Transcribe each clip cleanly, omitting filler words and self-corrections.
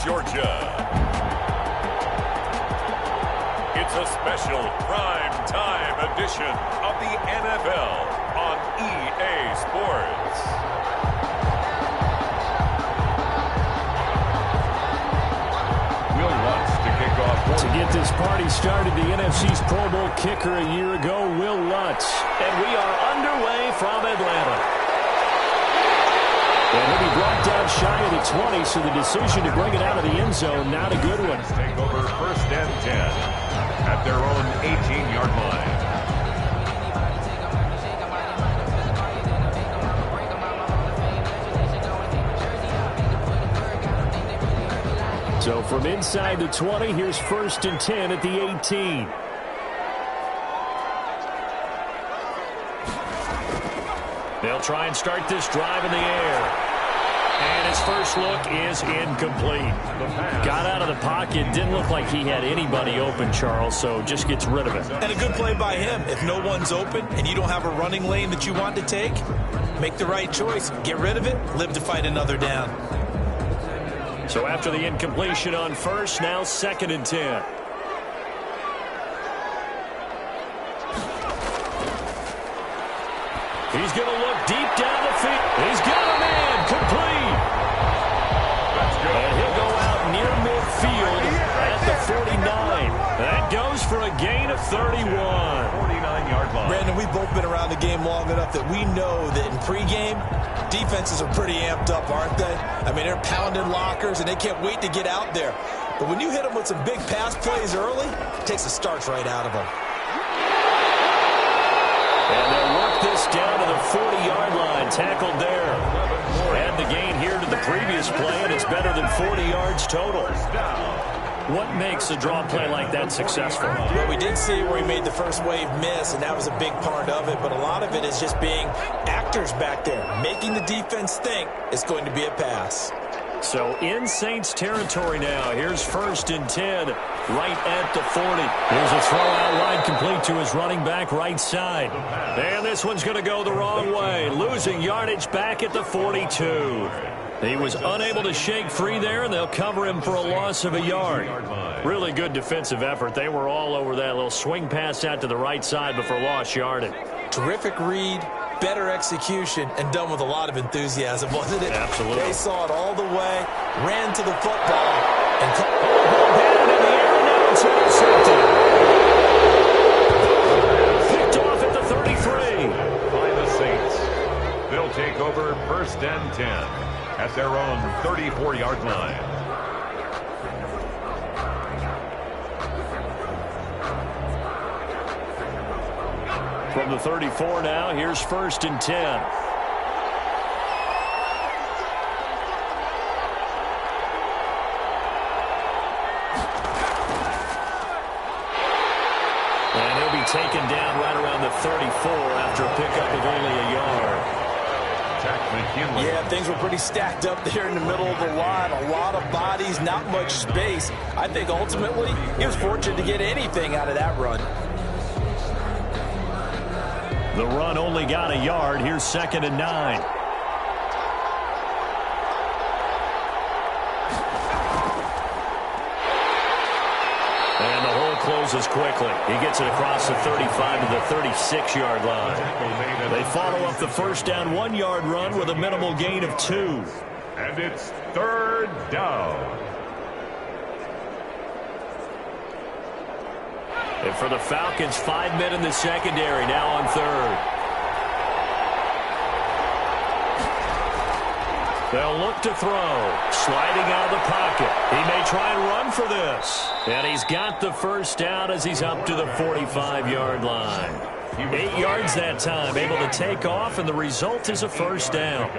Georgia. It's a special prime time edition of the NFL on EA Sports. Will Lutz to kick off. To get this party started, the NFC's Pro Bowl kicker a year ago, Will Lutz. And we are underway from Atlanta. And he'll be brought down shy of the 20, so the decision to bring it out of the end zone, not a good one. Take over 1st and 10 at their own 18-yard line. So from inside the 20, here's 1st and 10 at the 18. They'll try and start this drive in the air. And his first look is incomplete. Got out of the pocket. Didn't look like he had anybody open, Charles, so just gets rid of it. And a good play by him. If no one's open and you don't have a running lane that you want to take, make the right choice. Get rid of it. Live to fight another down. So after the incompletion on first, now 2nd and 10. He's going to look deep down the field. He's got a man complete. And he'll go out near midfield at the 49. That goes for a gain of 31. 49-yard line. Brandon, we've both been around the game long enough that we know that in pregame, defenses are pretty amped up, aren't they? I mean, they're pounding lockers, and they can't wait to get out there. But when you hit them with some big pass plays early, it takes the starch right out of them. And they'll work this down to the 40-yard line. Tackled there. Add the gain here to the previous play, and it's better than 40 yards total. What makes a draw play like that successful? Well, we did see where he made the first wave miss, and that was a big part of it. But a lot of it is just being actors back there, making the defense think it's going to be a pass. So in Saints territory now. Here's 1st and 10, right at the 40. Here's a throw out wide complete to his running back right side. And this one's going to go the wrong way. Losing yardage back at the 42. He was unable to shake free there, and they'll cover him for a loss of a yard. Really good defensive effort. They were all over that little swing pass out to the right side before lost yardage. Terrific read, better execution, and done with a lot of enthusiasm, wasn't it? Absolutely. They saw it all the way, ran to the football, and down in the air, now it's intercepted. Picked off at the 33. By the Saints. They'll take over 1st and 10 at their own 34-yard line. From the 34 now, here's 1st and 10. And he'll be taken down right around the 34 after a pickup of only a yard. Yeah, things were pretty stacked up there in the middle of the line. A lot of bodies, not much space. I think ultimately he was fortunate to get anything out of that run. The run only got a yard. Here's 2nd and 9. And the hole closes quickly. He gets it across the 35 to the 36-yard line. They follow up the first down 1-yard run with a minimal gain of 2. And it's 3rd down. And for the Falcons, 5 men in the secondary, now on 3rd. They'll look to throw. Sliding out of the pocket. He may try and run for this. And he's got the first down as he's up to the 45-yard line. 8 yards that time, able to take off, and the result is a first down.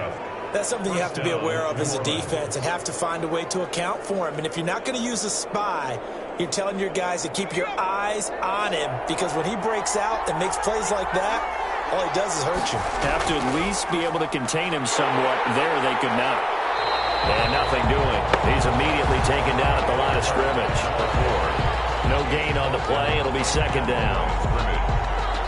That's something you have to be aware of as a defense and have to find a way to account for him. And if you're not going to use a spy, you're telling your guys to keep your eyes on him, because when he breaks out and makes plays like that, all he does is hurt you. Have to at least be able to contain him somewhat. There they could not. And nothing doing. He's immediately taken down at the line of scrimmage. No gain on the play. It'll be 2nd down.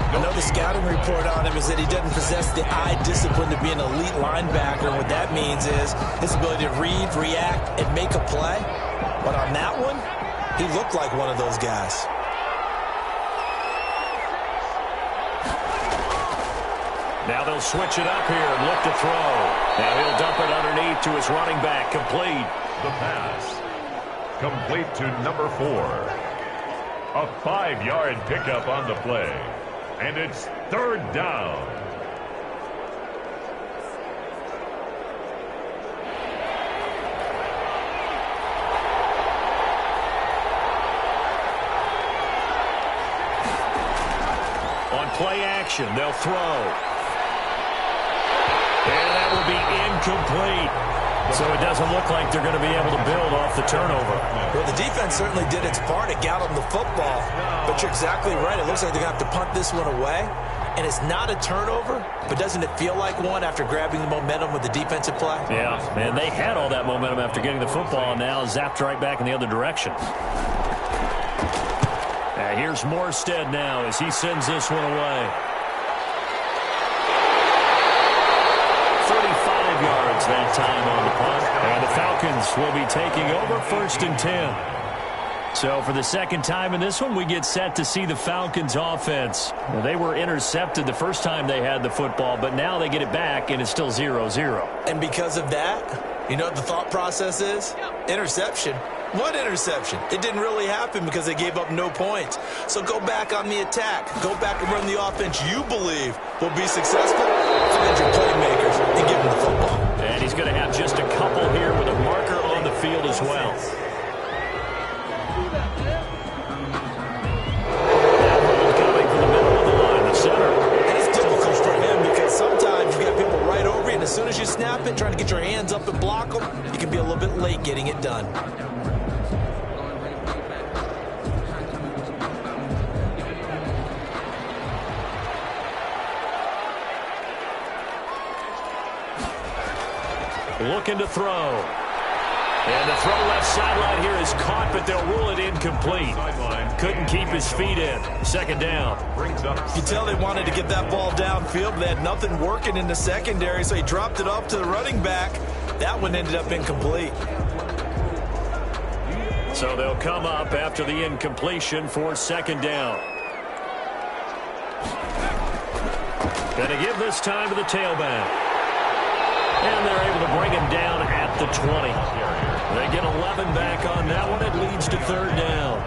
I know the scouting report on him is that he doesn't possess the eye discipline to be an elite linebacker. And what that means is his ability to read, react, and make a play. But on that one, he looked like one of those guys. Now they'll switch it up here and look to throw. Now he'll dump it underneath to his running back. Complete. The pass. Complete to number 4. A 5-yard pickup on the play. And it's third down. On play action, they'll throw. And that will be incomplete. So it doesn't look like they're going to be able to build off the turnover. Well, the defense certainly did its part. It got them the football. But you're exactly right. It looks like they're going to have to punt this one away. And it's not a turnover, but doesn't it feel like one after grabbing the momentum with the defensive play? Yeah, man, they had all that momentum after getting the football, and now zapped right back in the other direction. Here's Morstead now as he sends this one away. 35 yards that time on the punt. And the Falcons will be taking over 1st and 10. So for the second time in this one, we get set to see the Falcons offense. Well, they were intercepted the first time they had the football, but now they get it back, and it's still 0-0. And because of that, you know what the thought process is? Interception. What interception? It didn't really happen because they gave up no points. So go back on the attack. Go back and run the offense you believe will be successful. Find your playmakers and give them the football. And he's going to have just a couple here with a marker on the field as well. Coming from the middle of the line, the center. And it's difficult for him because sometimes you got people right over you, and as soon as you snap it, trying to get your hands up and block them, you can be a little bit late getting it done. Looking to throw. And the throw left sideline here is caught, but they'll rule it incomplete. Couldn't keep his feet in. Second down. You tell they wanted to get that ball downfield. They had nothing working in the secondary, so he dropped it off to the running back. That one ended up incomplete. So they'll come up after the incompletion for second down. Going to give this time to the tailback. And they're able to bring him down at the 20. They get 11 back on that one. It leads to third down.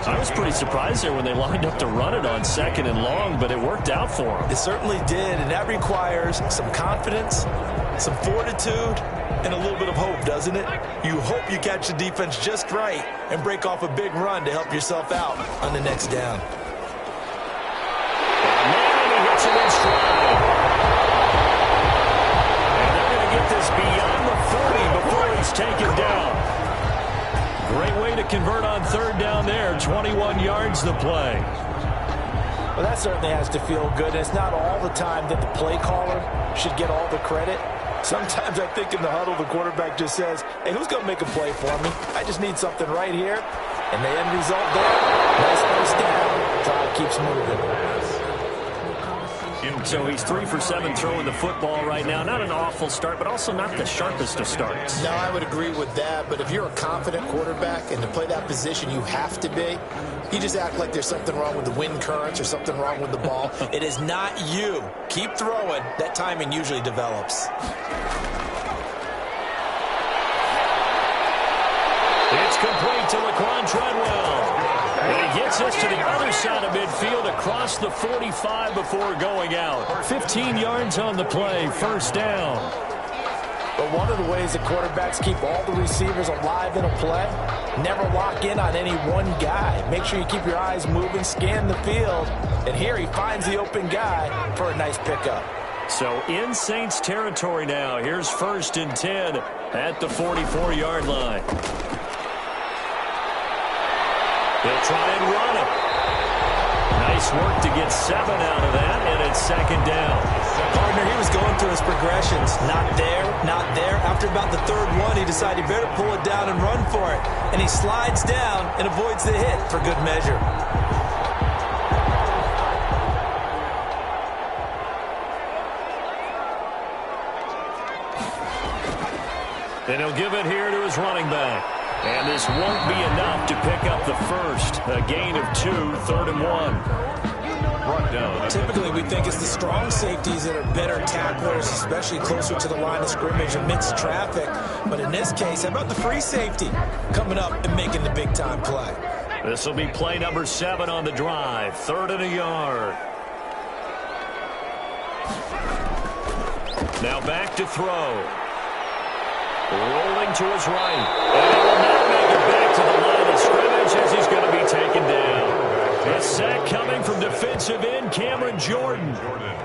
I was pretty surprised there when they lined up to run it on second and long, but it worked out for them. It certainly did, and that requires some confidence, some fortitude, and a little bit of hope, doesn't it? You hope you catch the defense just right and break off a big run to help yourself out on the next down. And he hits it in stride. Get this beyond the 40 before he's taken down. Great way to convert on third down there. 21 yards the play. Well, that certainly has to feel good. And it's not all the time that the play caller should get all the credit. Sometimes I think in the huddle, the quarterback just says, hey, who's going to make a play for me? I just need something right here. And the end result there, nice first down. Drive keeps moving. So he's 3 for 7 throwing the football right now. Not an awful start, but also not the sharpest of starts. No, I would agree with that. But if you're a confident quarterback and to play that position, you have to be. You just act like there's something wrong with the wind currents or something wrong with the ball. It is not you. Keep throwing. That timing usually develops. It's complete to Laquan Treadwell. And he gets us to the other side of midfield across the 45 before going out. 15 yards on the play, first down. But one of the ways that quarterbacks keep all the receivers alive in a play, never lock in on any one guy. Make sure you keep your eyes moving, scan the field. And here he finds the open guy for a nice pickup. So in Saints territory now. Here's 1st and 10 at the 44-yard line. They'll try and run it. Nice work to get 7 out of that, and it's second down. Partner, he was going through his progressions. Not there, not there. After about the third one, he decided he better pull it down and run for it. And he slides down and avoids the hit for good measure. And he'll give it here to his running back. And this won't be enough to pick up the first. A gain of 2, 3rd and 1. Brought down. Typically, we think it's the strong safeties that are better tacklers, especially closer to the line of scrimmage amidst traffic. But in this case, how about the free safety coming up and making the big-time play? This will be play number 7 on the drive. 3rd and a yard. Now back to throw. Rolling to his right. And he will not make it back to the line of scrimmage as he's going to be taken down. A sack coming from defensive end Cameron Jordan.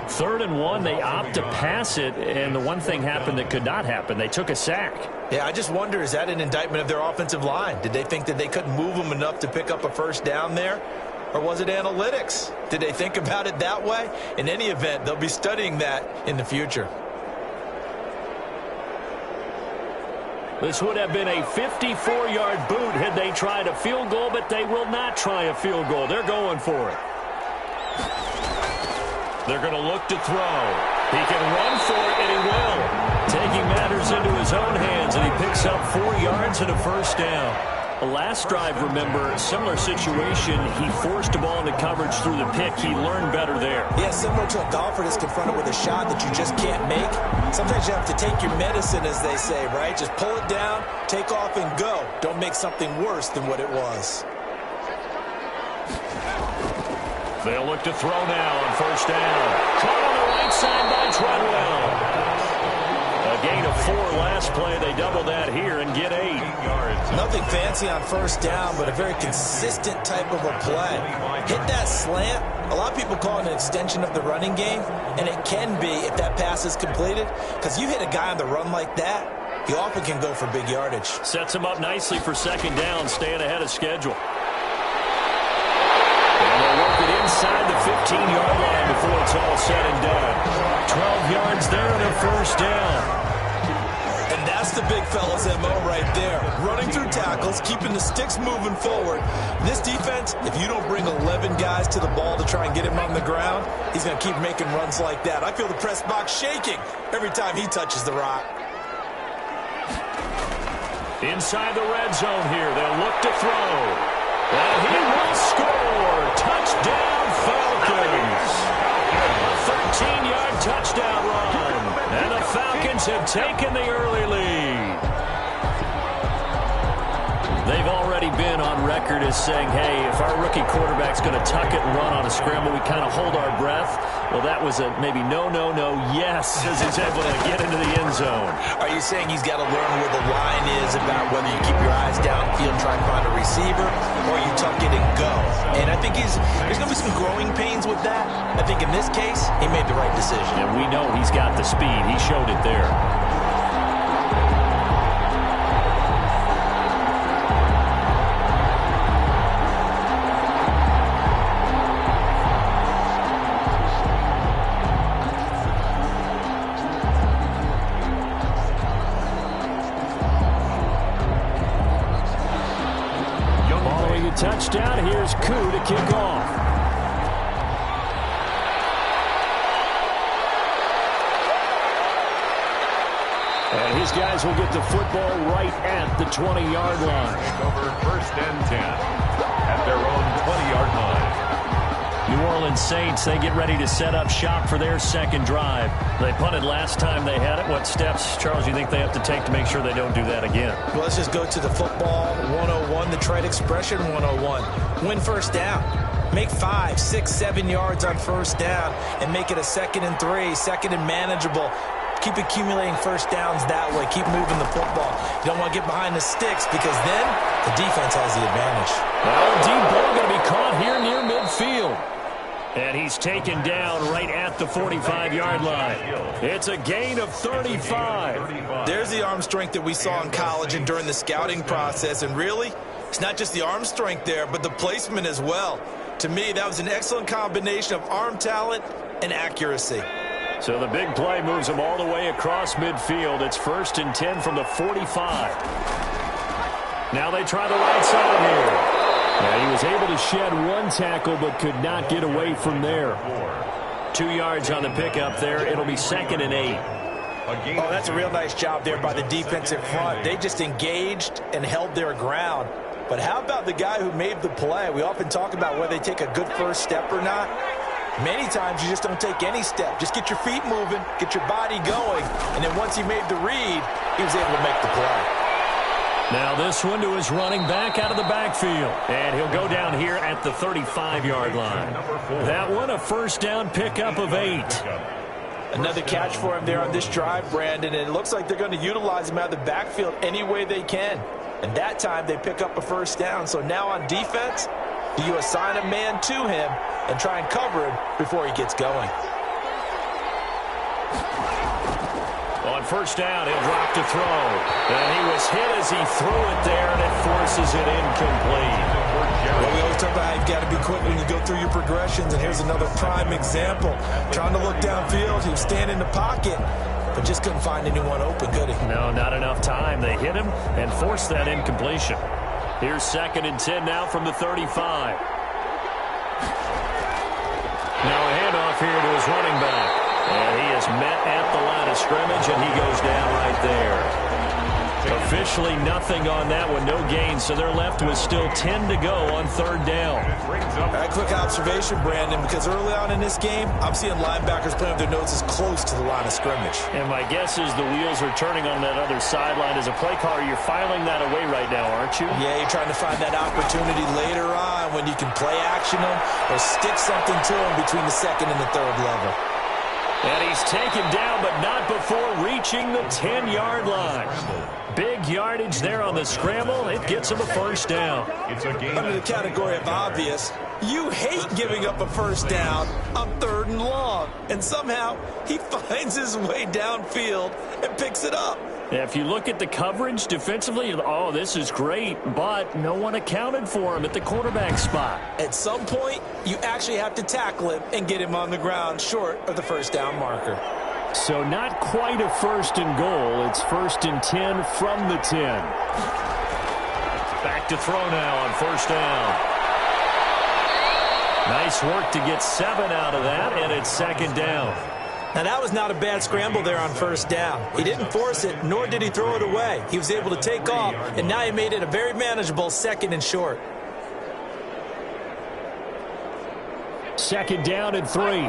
3rd and 1, they opt to pass it, and the one thing happened that could not happen. They took a sack. Yeah, I just wonder, is that an indictment of their offensive line? Did they think that they couldn't move them enough to pick up a first down there? Or was it analytics? Did they think about it that way? In any event, they'll be studying that in the future. This would have been a 54-yard boot had they tried a field goal, but they will not try a field goal. They're going for it. They're going to look to throw. He can run for it, and he will. Taking matters into his own hands, and he picks up 4 yards and a first down. Last drive, remember, similar situation. He forced a ball into coverage through the pick. He learned better there. Yeah, similar to a golfer that's confronted with a shot that you just can't make. Sometimes you have to take your medicine, as they say, right? Just pull it down, take off, and go. Don't make something worse than what it was. They'll look to throw now on first down. Caught on the right side by Treadwell. A gain of 4 last play. They double that here and get 8 yards. Nothing fancy on first down, but a very consistent type of a play. Hit that slant. A lot of people call it an extension of the running game, and it can be if that pass is completed, because you hit a guy on the run like that, he often can go for big yardage. Sets him up nicely for second down, staying ahead of schedule. And they'll work it inside the 15-yard line before it's all said and done. 12 yards there and a first down. And that's the big fella's MO right there. Running through tackles, keeping the sticks moving forward. This defense, if you don't bring 11 guys to the ball to try and get him on the ground, he's going to keep making runs like that. I feel the press box shaking every time he touches the rock. Inside the red zone here, they'll look to throw. And he will score. Touchdown, Falcons. A 13-yard touchdown run. And the Falcons have taken the early lead. They've already been on record as saying, hey, if our rookie quarterback's going to tuck it and run on a scramble, we kind of hold our breath. Well, that was a maybe no, yes, as he's able to get into the end zone. Are you saying he's got to learn where the line is about whether you keep your eyes downfield, try and find a receiver, or you tuck it and go? And I think there's going to be some growing pains with that. I think in this case, he made the right decision. And we know he's got the speed. He showed it there. Touchdown. Here's Koo to kick off. And his guys will get the football right at the 20-yard line. Over 1st and 10 at their own 20-yard line. New Orleans Saints, they get ready to set up shop for their second drive. They punted last time they had it. What steps, Charles, you think they have to take to make sure they don't do that again? Well, let's just go to the football 101, the trade expression 101. Win first down. Make 5, 6, 7 yards on first down and make it a 2nd and 3, 2nd and manageable. Keep accumulating first downs that way. Keep moving the football. You don't want to get behind the sticks because then the defense has the advantage. Well, deep ball going to be caught here near midfield. And he's taken down right at the 45-yard line. It's a gain of 35. There's the arm strength that we saw in college and during the scouting process. And really, it's not just the arm strength there, but the placement as well. To me, that was an excellent combination of arm talent and accuracy. So the big play moves him all the way across midfield. It's 1st and 10 from the 45. Now they try the right side here. And he was able to shed 1 tackle but could not get away from there. 2 yards on the pickup there. It'll be 2nd and 8. Oh, that's a real nice job there by the defensive front. They just engaged and held their ground. But how about the guy who made the play? We often talk about whether they take a good first step or not. Many times you just don't take any step. Just get your feet moving, get your body going, and then once he made the read, he was able to make the play. Now this one to his running back out of the backfield. And he'll go down here at the 35-yard line. That one a first down pickup of 8. Another catch for him there on this drive, Brandon, and it looks like they're going to utilize him out of the backfield any way they can. And that time they pick up a first down. So now on defense, do you assign a man to him and try and cover him before he gets going? On first down, he'll drop to throw. And he was hit as he threw it there, and it forces it incomplete. Well, we always talk about how you've got to be quick when you go through your progressions, and here's another prime example. Trying to look downfield, he was standing in the pocket, but just couldn't find anyone open, could he? No, not enough time. They hit him and forced that incompletion. Here's 2nd and 10 now from the 35. Now a handoff here to his running back. And he is met at the line of scrimmage, and he goes down right there. Officially nothing on that one, no gain, so they're left with still 10 to go on 3rd down. All right, quick observation, Brandon, because early on in this game, I'm seeing linebackers playing with their noses close to the line of scrimmage. And my guess is the wheels are turning on that other sideline. As a play caller, you're filing that away right now, aren't you? Yeah, you're trying to find that opportunity later on when you can play action them or stick something to them between the 2nd and the 3rd level. And he's taken down, but not before reaching the 10-yard line. Big yardage there on the scramble. It gets him a first down. It's a game under the category of obvious. You hate giving up a first down on 3rd and long. And somehow he finds his way downfield and picks it up. Yeah, if you look at the coverage defensively, oh, this is great, but no one accounted for him at the quarterback spot. At some point, you actually have to tackle him and get him on the ground short of the first down marker. So not quite a 1st and goal. It's 1st and 10 from the 10. Back to throw now on 1st down. Nice work to get 7 out of that, and it's 2nd down. Now, that was not a bad scramble there on 1st down. He didn't force it, nor did he throw it away. He was able to take off, and now he made it a very manageable 2nd and short. 2nd down and 3. They'll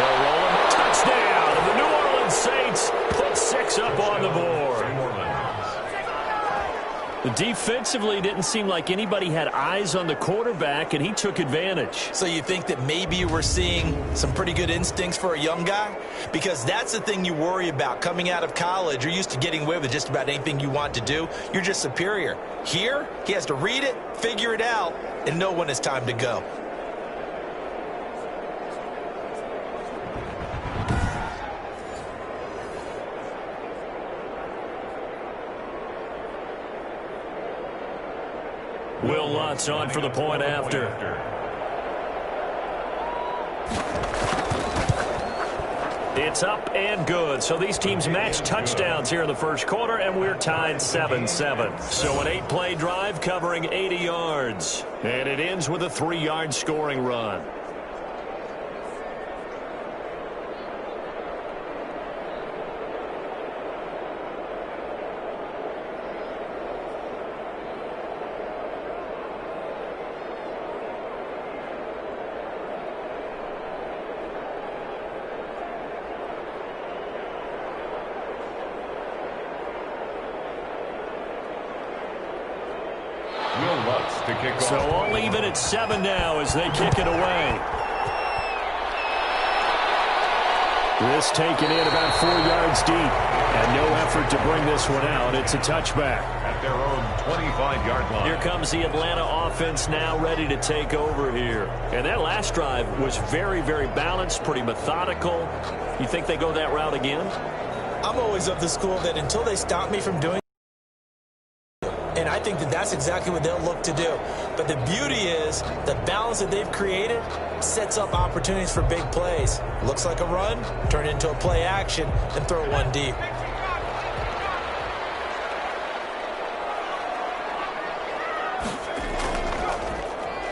roll him. Touchdown. And the New Orleans Saints put 6 up on the board. Defensively, didn't seem like anybody had eyes on the quarterback, and he took advantage. So you think that maybe we're seeing some pretty good instincts for a young guy? Because that's the thing you worry about coming out of college. You're used to getting away with just about anything you want to do. You're just superior. Here, he has to read it, figure it out, and know when it's time to go. Will Lutz on for the point after. It's up and good. So these teams match touchdowns here in the first quarter, and we're tied 7-7. So an 8-play drive covering 80 yards. And it ends with a 3-yard scoring run. So all even at 7 now as they kick it away. This taken in about 4 yards deep. And no effort to bring this one out. It's a touchback. At their own 25-yard line. Here comes the Atlanta offense now ready to take over here. And that last drive was very, very balanced, pretty methodical. You think they go that route again? I'm always of the school that until they stop me from doing, and I think that that's exactly what they'll look to do. But the beauty is the balance that they've created sets up opportunities for big plays. Looks like a run, turn it into a play action, and throw one deep.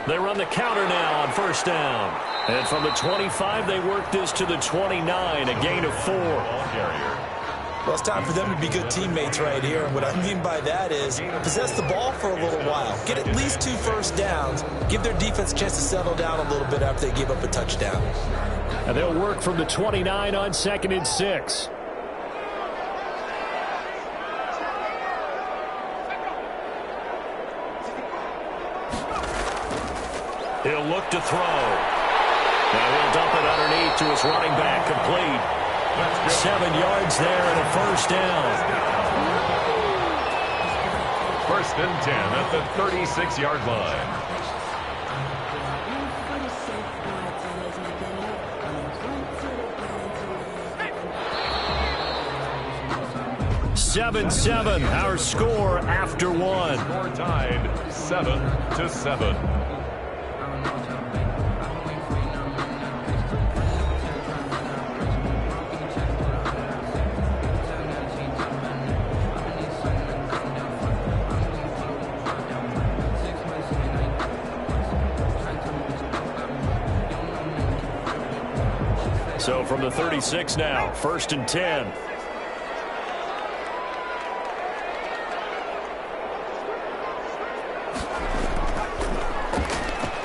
They run the counter now on first down. And from the 25, they work this to the 29, a gain of 4. Well, it's time for them to be good teammates right here. And what I mean by that is possess the ball for a little while. Get at least 2 first downs. Give their defense a chance to settle down a little bit after they give up a touchdown. And they'll work from the 29 on 2nd and 6. He'll look to throw. Now he'll dump it underneath to his running back, complete. 7 yards there and a first down. First and 10 at the 36-yard line. 7-7, our score after 1. Score tied 7-7. So from the 36 now, 1st and 10.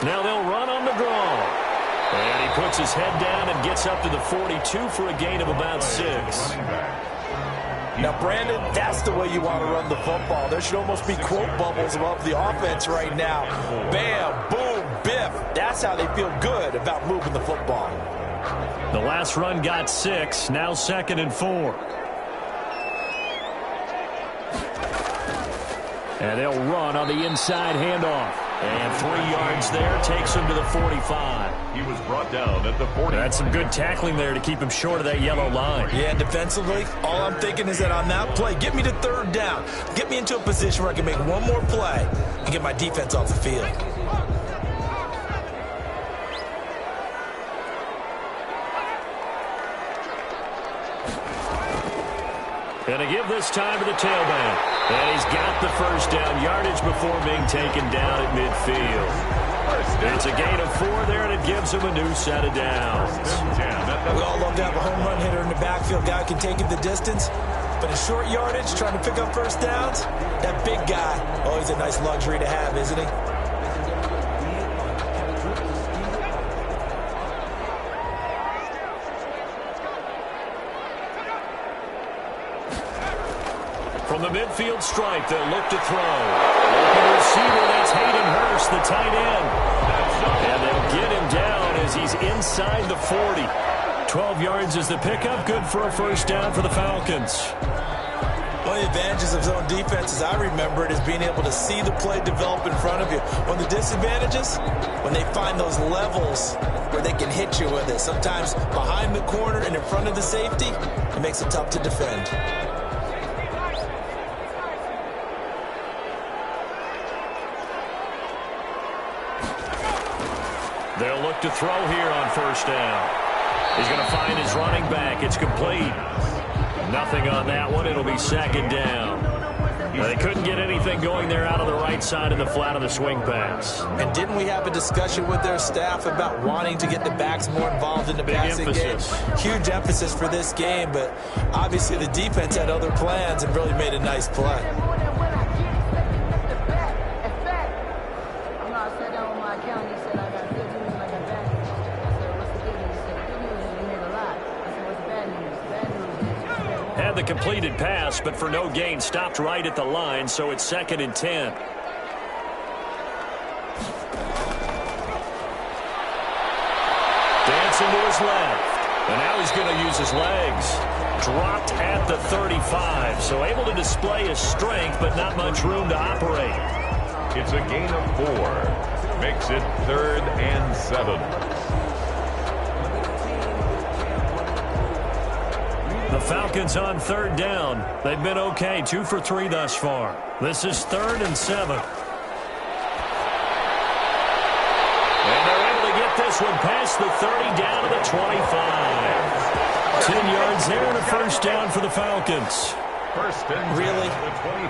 Now they'll run on the draw. And he puts his head down and gets up to the 42 for a gain of about 6. Now, Brandon, that's the way you want to run the football. There should almost be quote bubbles above the offense right now. Bam, boom, biff. That's how they feel good about moving the football. The last run got 6, now 2nd and 4. And they'll run on the inside handoff. And 3 yards there takes him to the 45. He was brought down at the 40. That's some good tackling there to keep him short of that yellow line. Yeah, and defensively, all I'm thinking is that on that play, get me to 3rd down. Get me into a position where I can make one more play and get my defense off the field. And to give this time to the tailback. And he's got the first down yardage before being taken down at midfield. It's a gain of 4 there, and it gives him a new set of downs. We all love to have a home run hitter in the backfield. Guy can take it the distance. But in short yardage, trying to pick up first downs, that big guy, always a nice luxury to have, isn't he? From the midfield stripe, they'll look to throw. Open receiver, that's Hayden Hurst, the tight end. And they'll get him down as he's inside the 40. 12 yards is the pickup, good for a first down for the Falcons. One of the advantages of zone defense, as I remember it, is being able to see the play develop in front of you. One of the disadvantages, when they find those levels where they can hit you with it. Sometimes behind the corner and in front of the safety, it makes it tough to defend. They'll look to throw here on first down. He's going to find his running back. It's complete. Nothing on that one. It'll be 2nd down. They couldn't get anything going there out of the right side of the flat of the swing pass. And didn't we have a discussion with their staff about wanting to get the backs more involved in the passing game? Huge emphasis for this game, but obviously the defense had other plans and really made a nice play. Had the completed pass, but for no gain, stopped right at the line, so it's 2nd and 10. Dancing to his left, and now he's going to use his legs. Dropped at the 35, so able to display his strength, but not much room to operate. It's a gain of 4. Makes it 3rd and 7. The Falcons on 3rd down. They've been okay, 2 for 3 thus far. This is 3rd and 7. And they're able to get this one past the 30 down to the 25. 10 yards there and a first down for the Falcons. Really?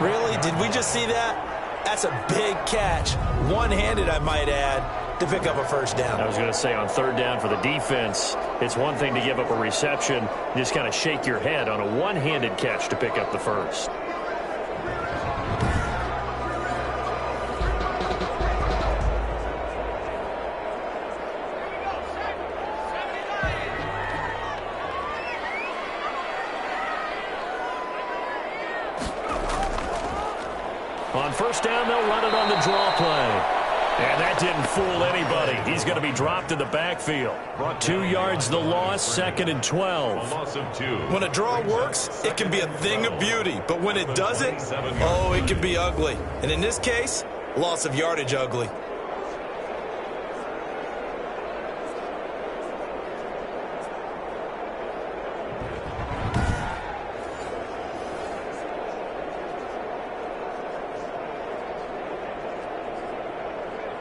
Really? Did we just see that? That's a big catch, one-handed, I might add, to pick up a first down. I was going to say, on third down for the defense, it's one thing to give up a reception. You just kind of shake your head on a one-handed catch to pick up the first. On first down, they'll run it on the draw play. And that didn't fool anybody. He's going to be dropped in the backfield. 2 yards the loss, 2nd and 12. A loss of 2. When a draw works, it can be a thing of beauty. But when it doesn't, oh, it can be ugly. And in this case, loss of yardage ugly.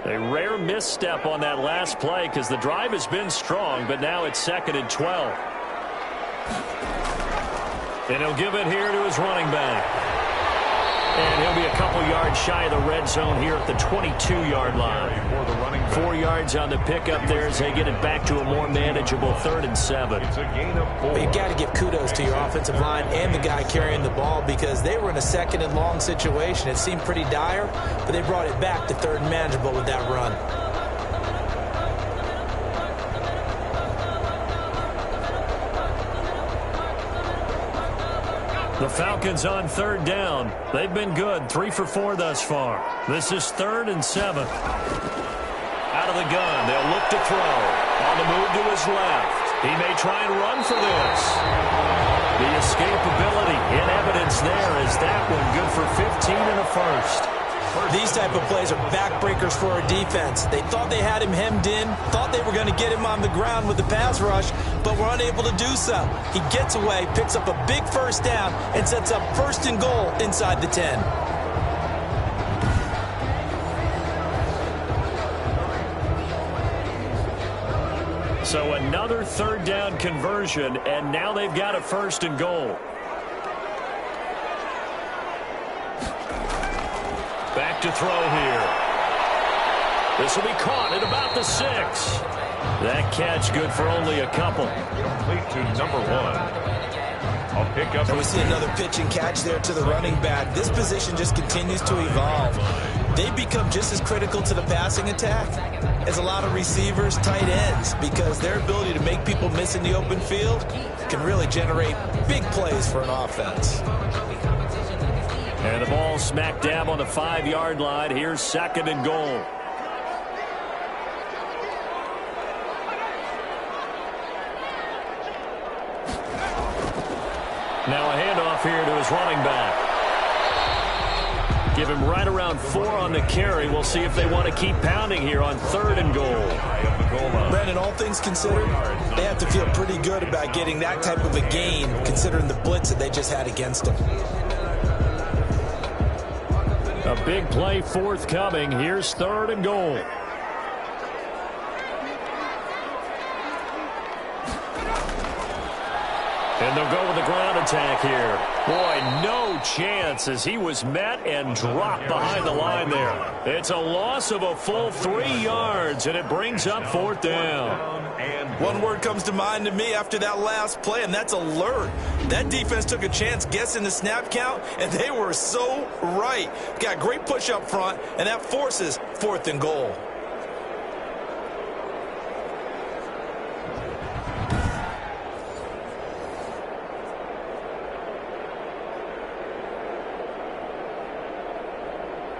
A rare misstep on that last play because the drive has been strong, but now it's 2nd and 12. And he'll give it here to his running back. And he'll be a couple yards shy of the red zone here at the 22-yard line. 4 yards on the pickup there as they get it back to a more manageable 3rd and 7. It's a gain of 4. But you got to give kudos to your offensive line and the guy carrying the ball because they were in a 2nd and long situation. It seemed pretty dire, but they brought it back to 3rd and manageable with that run. The Falcons on 3rd down. They've been good, 3 for 4 thus far. This is 3rd and 7. Out of the gun, they'll look to throw. On the move to his left. He may try and run for this. The escapability in evidence there is that one good for 15 and a first. These type of plays are backbreakers for our defense. They thought they had him hemmed in, thought they were going to get him on the ground with the pass rush, but were unable to do so. He gets away, picks up a big first down, and sets up 1st and goal inside the 10. So another 3rd down conversion, and now they've got a 1st and goal. Back to throw here. This will be caught at about the 6. That catch good for only a couple. Complete to number 1. I'll pick up. And we see another pitch and catch there to the running back. This position just continues to evolve. They become just as critical to the passing attack as a lot of receivers, tight ends, because their ability to make people miss in the open field can really generate big plays for an offense. And the ball smack dab on the 5-yard line. Here's 2nd and goal. Now a handoff here to his running back. Give him right around 4 on the carry. We'll see if they want to keep pounding here on 3rd and goal. Brandon, all things considered, they have to feel pretty good about getting that type of a gain considering the blitz that they just had against them. A big play forthcoming. Here's 3rd and goal. And they'll go with the ground attack here. Boy, no chance as he was met and dropped behind the line there. It's a loss of a full 3 yards, and it brings up 4th down. One word comes to mind to me after that last play, and that's alert. That defense took a chance guessing the snap count, and they were so right. Got great push up front, and that forces 4th and goal.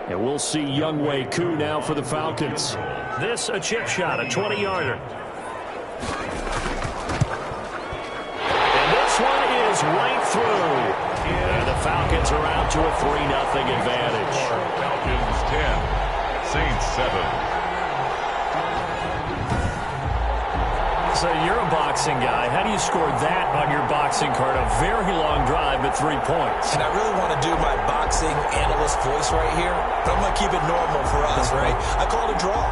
And we'll see Younghoe Koo now for the Falcons. This a chip shot, a 20-yarder. And this one is right through. And the Falcons are out to a 3-0 advantage. Falcons 10, Saints 7. So you're a boxing guy. How do you score that on your boxing card? A very long drive, but 3 points. And I really want to do my boxing analyst voice right here, but I'm going to keep it normal for us, right? I call it a draw.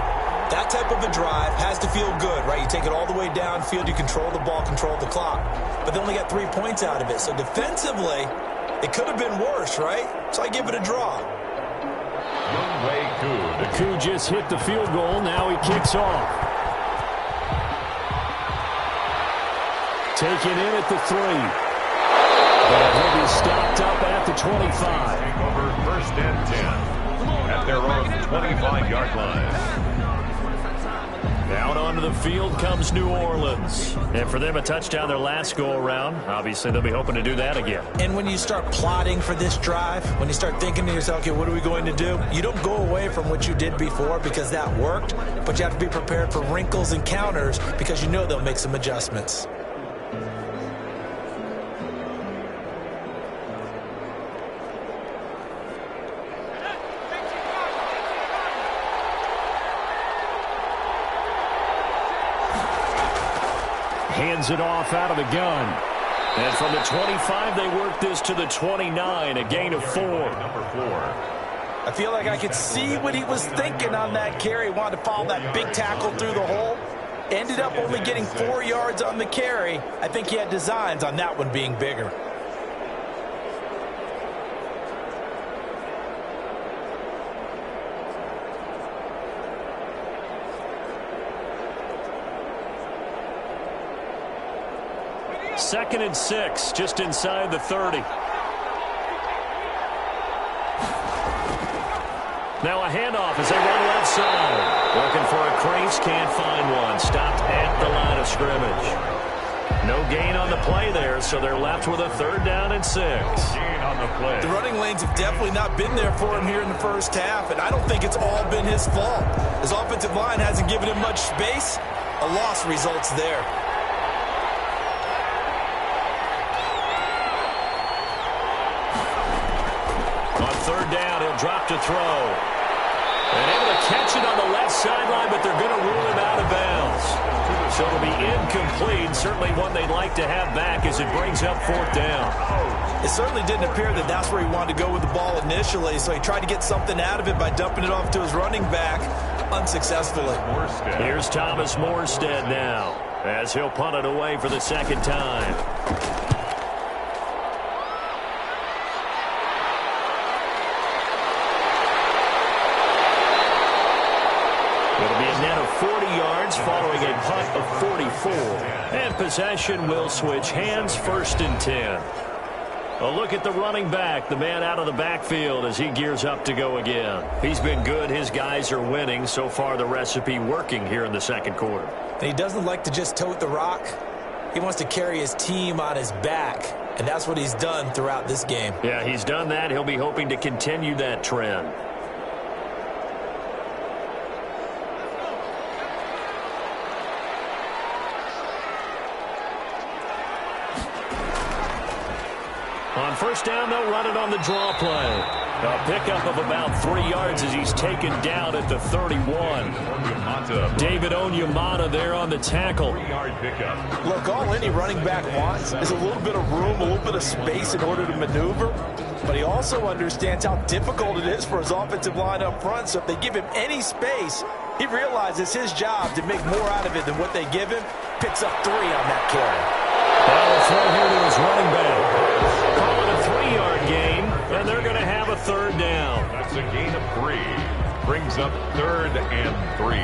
That type of a drive has to feel good, right? You take it all the way downfield, you control the ball, control the clock. But they only got 3 points out of it. So defensively, it could have been worse, right? So I give it a draw. Koo just hit the field goal. Now he kicks off. Taken in at the 3. And he'll be stopped up at the 25. Take over first and 10 at their own 25-yard line. Out onto the field comes New Orleans. And for them, a touchdown their last go-around. Obviously, they'll be hoping to do that again. And when you start plotting for this drive, when you start thinking to yourself, okay, what are we going to do? You don't go away from what you did before because that worked, but you have to be prepared for wrinkles and counters because you know they'll make some adjustments. Hands it off out of the gun. And from the 25, they work this to the 29, a gain of 4. Number 4. I feel like I could see what he was thinking on that carry. Wanted to follow that big tackle through the hole. Ended up only getting 4 yards on the carry. I think he had designs on that one being bigger. Second and 6, just inside the 30. Now a handoff as they run left side. Looking for a crease, can't find one. Stopped at the line of scrimmage. No gain on the play there, so they're left with a 3rd down and 6. Gain on the play. The running lanes have definitely not been there for him here in the first half, and I don't think it's all been his fault. His offensive line hasn't given him much space. A loss results there. On 3rd down, he'll drop to throw. And able to catch it on the left sideline, but they're going to rule him out of bounds. So it'll be incomplete. Certainly one they'd like to have back as it brings up 4th down. It certainly didn't appear that that's where he wanted to go with the ball initially, so he tried to get something out of it by dumping it off to his running back unsuccessfully. Here's Thomas Morstead now as he'll punt it away for the 2nd time. It'll be a net of 40 yards following a punt of 44. And possession will switch hands, 1st and 10. A look at the running back, the man out of the backfield as he gears up to go again. He's been good. His guys are winning. So far, the recipe working here in the 2nd quarter. He doesn't like to just tote the rock. He wants to carry his team on his back, and that's what he's done throughout this game. Yeah, he's done that. He'll be hoping to continue that trend. On 1st down, they'll run it on the draw play. A pickup of about 3 yards as he's taken down at the 31. David Onyemata there on the tackle. 3-yard pickup. Look, all any running back wants is a little bit of room, a little bit of space in order to maneuver. But he also understands how difficult it is for his offensive line up front. So if they give him any space, he realizes it's his job to make more out of it than what they give him. Picks up 3 on that carry. Now a throw here to his running back. Call it a 3-yard gain, and they're going to have a 3rd down. That's a gain of 3. Brings up 3rd and 3.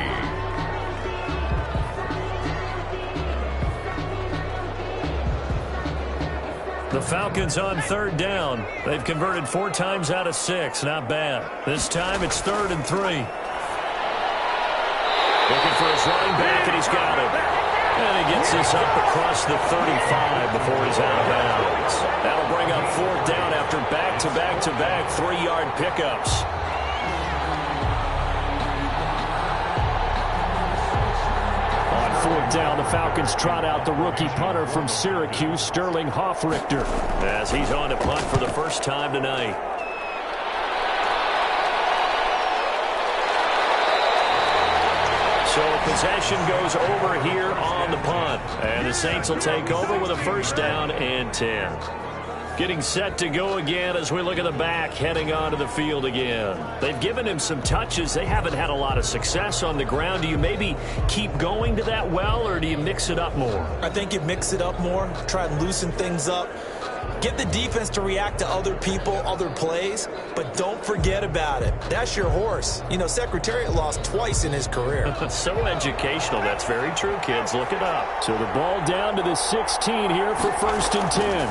The Falcons on 3rd down. They've converted 4 times out of 6. Not bad. This time it's 3rd and 3. Looking for his running back, and he's got it. And he gets this up across the 35 before he's out of bounds. That'll bring up 4th down after back-to-back-to-back 3-yard pickups. On 4th down, the Falcons trot out the rookie punter from Syracuse, Sterling Hoffrichter, as he's on to punt for the first time tonight. So possession goes over here on the punt. And the Saints will take over with a 1st down and 10. Getting set to go again as we look at the back heading onto the field again. They've given him some touches. They haven't had a lot of success on the ground. Do you maybe keep going to that well, or do you mix it up more? I think you mix it up more, try and loosen things up. Get the defense to react to other people, other plays, but don't forget about it. That's your horse. You know, Secretariat lost twice in his career. So educational. That's very true, kids. Look it up. So the ball down to the 16 here for 1st and 10.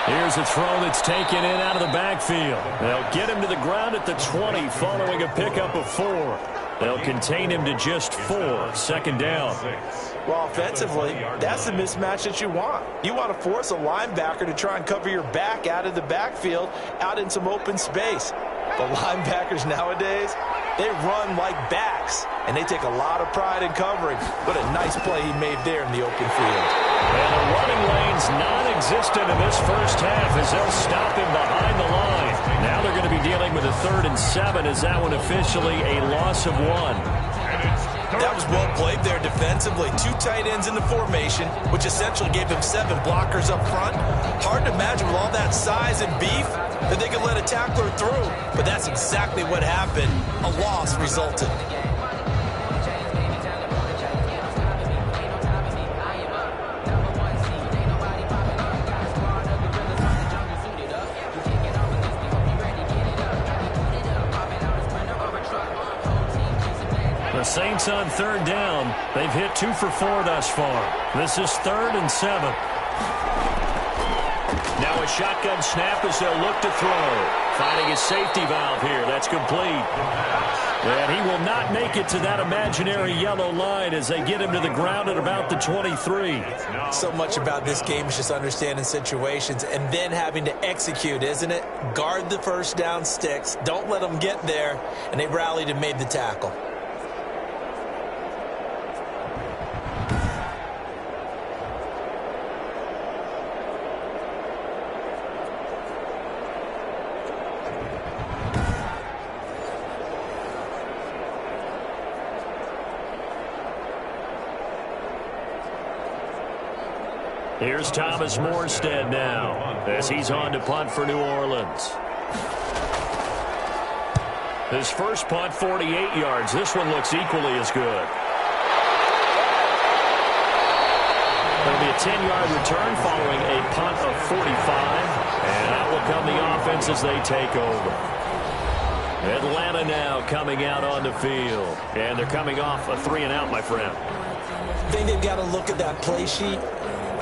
Here's a throw that's taken in out of the backfield. They'll get him to the ground at the 20 following a pickup of 4. They'll contain him to just 4. 2nd down. Well, offensively, that's the mismatch that you want. You want to force a linebacker to try and cover your back out of the backfield, out in some open space. The linebackers nowadays, they run like backs, and they take a lot of pride in covering. What a nice play he made there in the open field. And the running lane's non-existent in this first half as they'll stop him behind the line. Now they're going to be dealing with a 3rd and 7 as that one officially a loss of 1. That was well played there defensively. 2 tight ends in the formation, which essentially gave him 7 blockers up front. Hard to imagine with all that size and beef that they could let a tackler through. But that's exactly what happened. A loss resulted. The Saints on 3rd down. They've hit 2 for 4 thus far. This is 3rd and 7. Now a shotgun snap as they'll look to throw. Finding his safety valve here. That's complete. And he will not make it to that imaginary yellow line as they get him to the ground at about the 23. So much about this game is just understanding situations and then having to execute, isn't it? Guard the first down sticks. Don't let them get there. And they rallied and made the tackle. Here's Thomas Morstead now as he's on to punt for New Orleans. His first punt, 48 yards. This one looks equally as good. It'll be a 10-yard return following a punt of 45. And out will come the offense as they take over. Atlanta now coming out on the field. And they're coming off a 3-and-out, my friend. I think they've got to look at that play sheet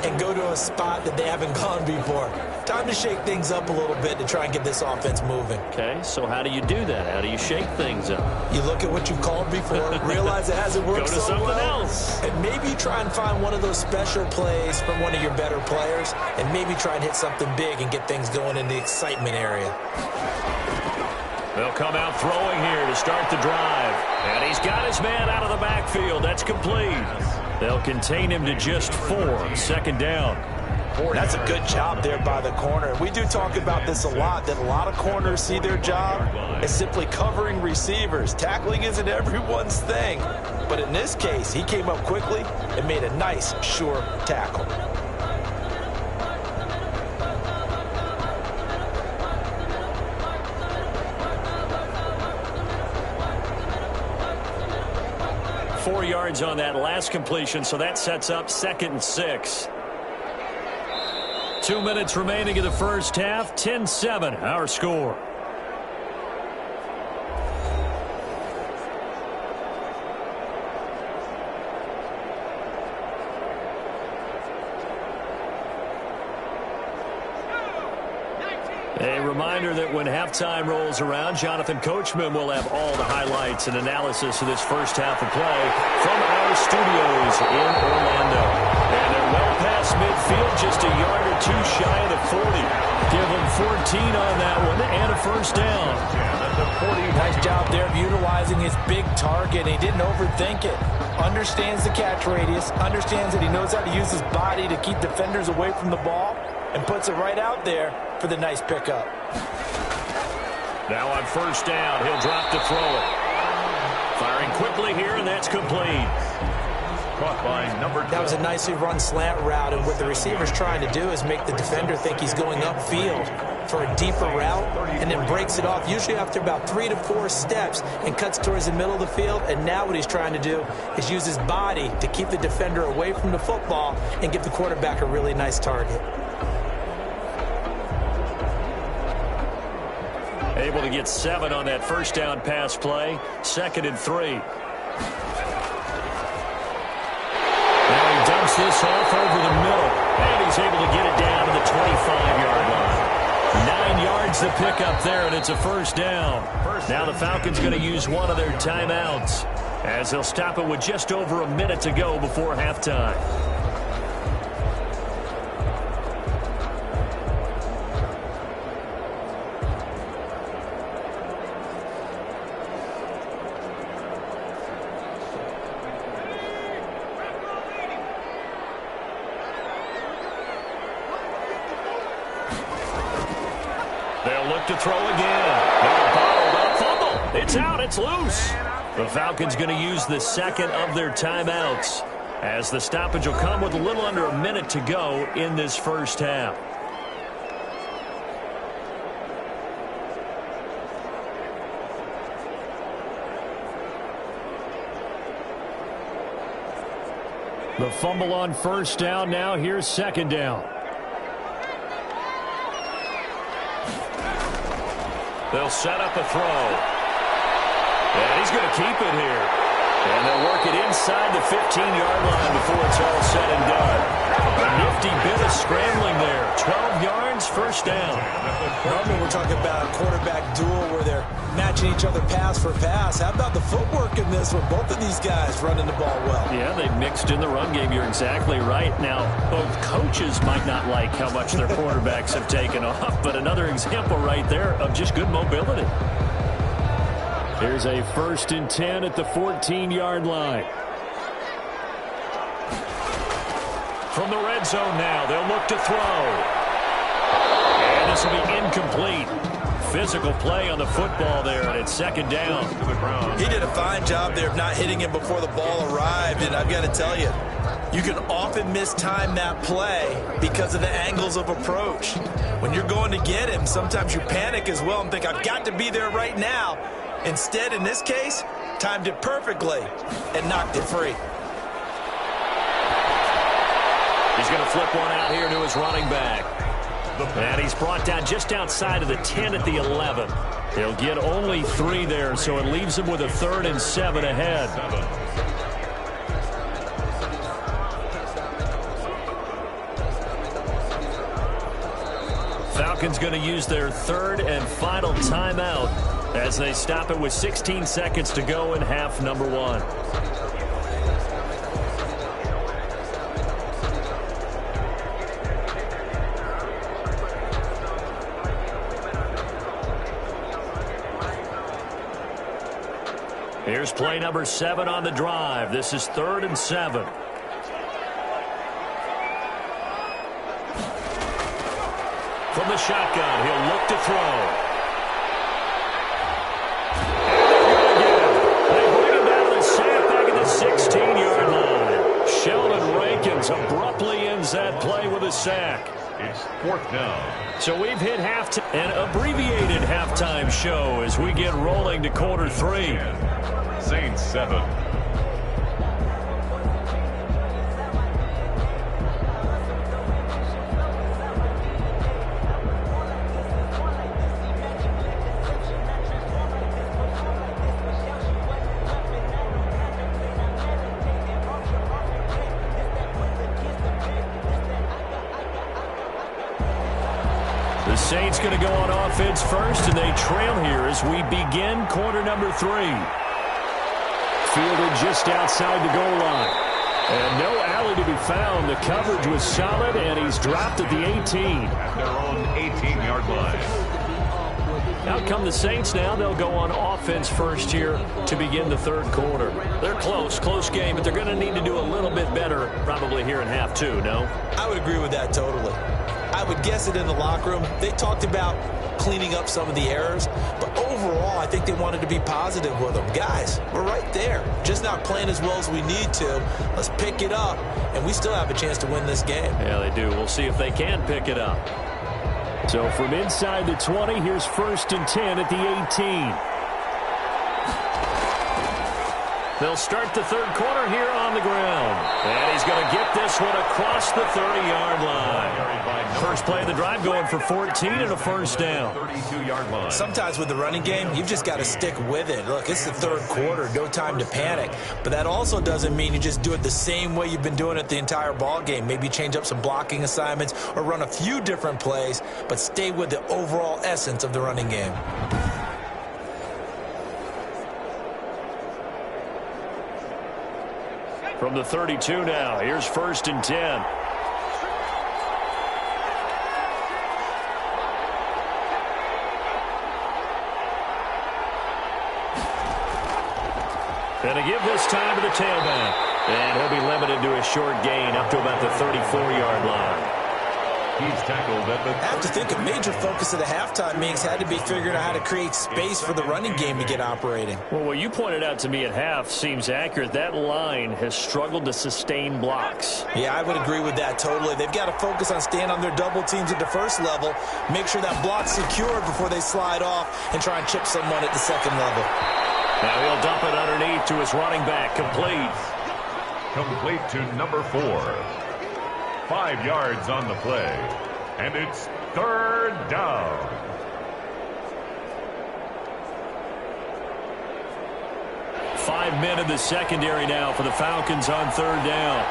and go to a spot that they haven't gone before. Time to shake things up a little bit to try and get this offense moving. Okay, so how do you do that? How do you shake things up? You look at what you called before, realize it hasn't worked so well. Go to something else. And maybe try and find one of those special plays from one of your better players, and maybe try and hit something big and get things going in the excitement area. They'll come out throwing here to start the drive. And he's got his man out of the backfield. That's complete. They'll contain him to just 4. 2nd down. That's a good job there by the corner. We do talk about this a lot, that a lot of corners see their job as simply covering receivers. Tackling isn't everyone's thing. But in this case, he came up quickly and made a nice, sure tackle. Four yards on that last completion, so that sets up 2nd and 6. 2 minutes remaining in the first half. 10-7, our score. A reminder that when halftime rolls around, Jonathan Coachman will have all the highlights and analysis of this first half of play from our studios in Orlando. And they're well past midfield, just a yard or 2 shy of the 40. Give them 14 on that one and a first down. Nice job there of utilizing his big target. He didn't overthink it. Understands the catch radius, understands that he knows how to use his body to keep defenders away from the ball, and puts it right out there for the nice pickup. Now on first down, he'll drop to throw it. Firing quickly here, and that's complete. Caught by number 12. That was a nicely run slant route, and what the receiver's trying to do is make the defender think he's going upfield for a deeper route, and then breaks it off, usually after about 3 to 4 steps, and cuts towards the middle of the field. And now what he's trying to do is use his body to keep the defender away from the football and give the quarterback a really nice target. Able to get 7 on that first down pass play. 2nd and 3. Now he dumps this off over the middle, and he's able to get it down to the 25-yard line. 9 yards to pick up there, and it's a first down. Now the Falcons going to use one of their timeouts, as they'll stop it with just over a minute to go before halftime. They'll look to throw again. They're bottled up. Fumble. It's out. It's loose. The Falcons going to use the second of their timeouts, as the stoppage will come with a little under a minute to go in this first half. The fumble on first down. Now here's second down. They'll set up a throw. And he's going to keep it here. And they'll work it inside the 15-yard line before it's all said and done. A nifty bit of scrambling there. 12 yards, first down. Normally we're talking about a quarterback duel where they're matching each other pass for pass. How about the footwork in this with both of these guys running the ball well? Yeah, they've mixed in the run game. You're exactly right. Now, both coaches might not like how much their quarterbacks have taken off, but another example right there of just good mobility. Here's a 1st and 10 at the 14-yard line. From the red zone now, they'll look to throw. And this will be incomplete. Physical play on the football there, and it's second down. He did a fine job there of not hitting him before the ball arrived, and I've got to tell you, you can often mistime that play because of the angles of approach. When you're going to get him, sometimes you panic as well and think, I've got to be there right now. Instead, in this case, timed it perfectly and knocked it free. He's going to flip one out here to his running back. And he's brought down just outside of the 10 at the 11. He'll get only 3 there, so it leaves him with a 3rd and 7 ahead. Falcons going to use their 3rd and final timeout as they stop it with 16 seconds to go in half number 1. Here's play number 7 on the drive. This is 3rd and 7. From the shotgun, he'll look to throw. They bring him down to the sack back at the 16-yard line. Sheldon Rankins abruptly ends that play with a sack. It's 4th down. So we've hit an abbreviated halftime show as we get rolling to quarter 3. Saints 7. The Saints going to go on offense first, and they trail here as we begin quarter number 3. Fielded just outside the goal line. And no alley to be found. The coverage was solid, and he's dropped at the 18. At their own 18-yard line. Out come the Saints now. They'll go on offense first here to begin the 3rd quarter. They're close game, but they're going to need to do a little bit better probably here in half 2, no? I would agree with that totally. I would guess it in the locker room. They talked about cleaning up some of the errors, but overall, overall, I think they wanted to be positive with them. Guys, we're right there. Just not playing as well as we need to. Let's pick it up, and we still have a chance to win this game. Yeah, they do. We'll see if they can pick it up. So from inside the 20, here's 1st and 10 at the 18. They'll start the third quarter here on the ground. And he's going to get this one across the 30-yard line. First play of the drive going for 14 and a first down. 32-yard line. Sometimes with the running game, you've just got to stick with it. Look, it's the third quarter, no time to panic. But that also doesn't mean you just do it the same way you've been doing it the entire ball game. Maybe change up some blocking assignments or run a few different plays, but stay with the overall essence of the running game. From the 32 now, here's 1st and 10. And a give this time to the tailback. And he'll be limited to a short gain up to about the 34-yard line. He's tackled at the... I have to think a major focus of the halftime meetings had to be figuring out how to create space for the running game to get operating. Well, what you pointed out to me at half seems accurate. That line has struggled to sustain blocks. Yeah, I would agree with that totally. They've got to focus on staying on their double teams at the first level, make sure that block's secured before they slide off, and try and chip someone at the second level. Now he'll dump it underneath to his running back. Complete. Complete to number 4. 5 yards on the play. And it's third down. Five men in the secondary now for the Falcons on third down.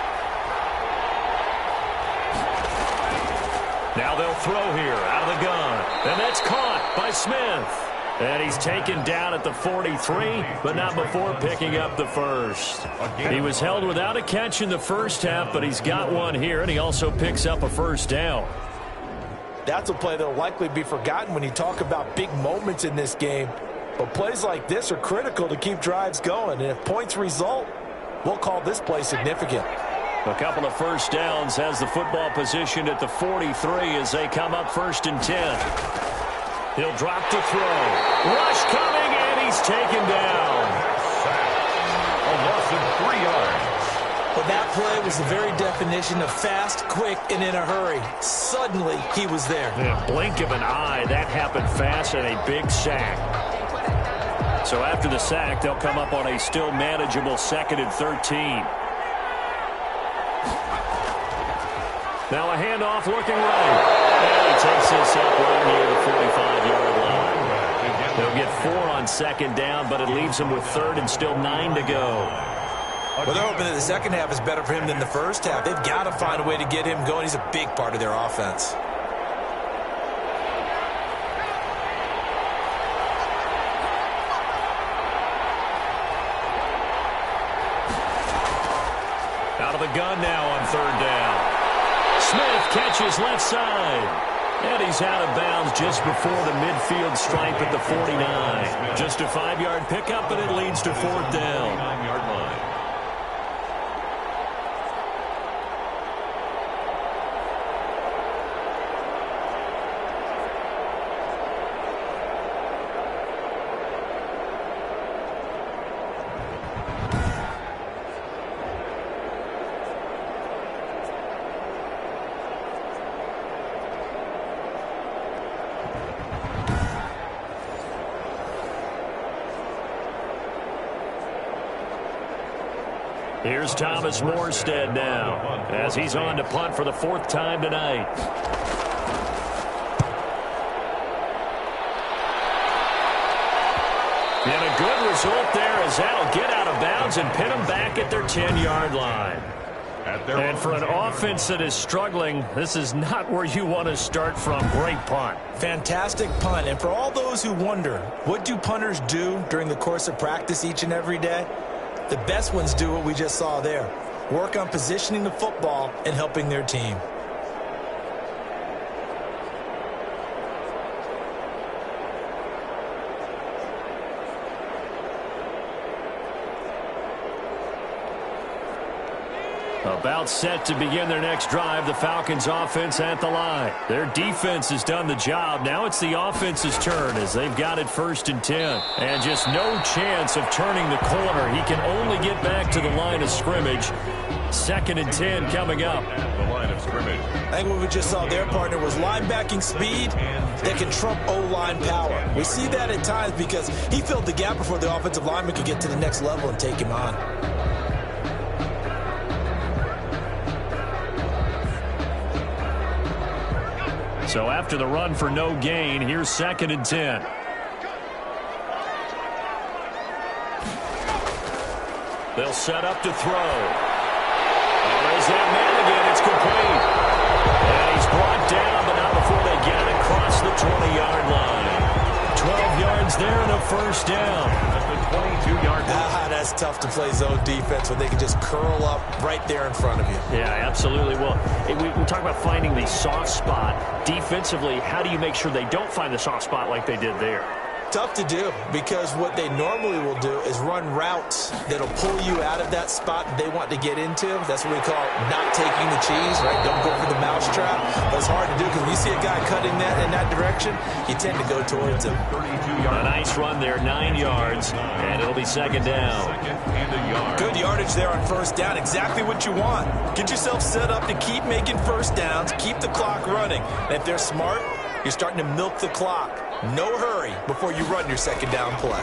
Now they'll throw here out of the gun. And that's caught by Smith. And he's taken down at the 43, but not before picking up the first. He was held without a catch in the first half, but he's got one here, and he also picks up a first down. That's a play that will likely be forgotten when you talk about big moments in this game. But plays like this are critical to keep drives going, and if points result, we'll call this play significant. A couple of first downs has the football position at the 43 as they come up 1st and 10. He'll drop to throw. Rush coming, and he's taken down. A loss of 3 yards. But that play was the very definition of fast, quick, and in a hurry. Suddenly, he was there. Yeah, blink of an eye, that happened fast, and a big sack. So after the sack, they'll come up on a still manageable 2nd and 13. Now a handoff looking right. And he takes this up right near the 45-yard line. They'll get 4 on 2nd down, but it leaves them with 3rd and still 9 to go. Well, they're hoping that the second half is better for him than the first half. They've got to find a way to get him going. He's a big part of their offense. Out of the gun now on 3rd down. Smith catches left side. And he's out of bounds just before the midfield stripe at the 49. Just a 5-yard pickup, and it leads to 4th down. 9-yard line. Here's Thomas Morstead now as he's on to punt for the 4th time tonight. And a good result there as that'll get out of bounds and pin them back at their 10-yard line. And for an offense that is struggling, this is not where you want to start from. Great punt. Fantastic punt. And for all those who wonder, what do punters do during the course of practice each and every day? The best ones do what we just saw there. Work on positioning the football and helping their team. About set to begin their next drive, the Falcons offense at the line. Their defense has done the job. Now it's the offense's turn as they've got it 1st and 10. And just no chance of turning the corner. He can only get back to the line of scrimmage. 2nd and 10 coming up. At the line of scrimmage. I think what we just saw their partner was linebacking speed that can trump O-line power. We see that at times because he filled the gap before the offensive lineman could get to the next level and take him on. So after the run for no gain, here's 2nd and 10. They'll set up to throw. There's that man again. It's complete. And he's brought down, but not before they get it across the 20-yard line. 12 yards there and a 1st down. At the 22-yard line. That's tough to play zone defense when they can just curl up right there in front of you. Yeah, absolutely. Well, we talk about finding the soft spot. Defensively, how do you make sure they don't find the soft spot like they did there? Tough to do because what they normally will do is run routes that'll pull you out of that spot that they want to get into. That's what we call not taking the cheese, right? Don't go for the mousetrap. But it's hard to do because when you see a guy cutting that in that direction, you tend to go towards him. A nice run there, 9 yards, and it'll be 2nd down. Good yardage there on 1st down. Exactly what you want. Get yourself set up to keep making 1st downs, keep the clock running. And if they're smart, you're starting to milk the clock. No hurry before you run your 2nd down play. Well,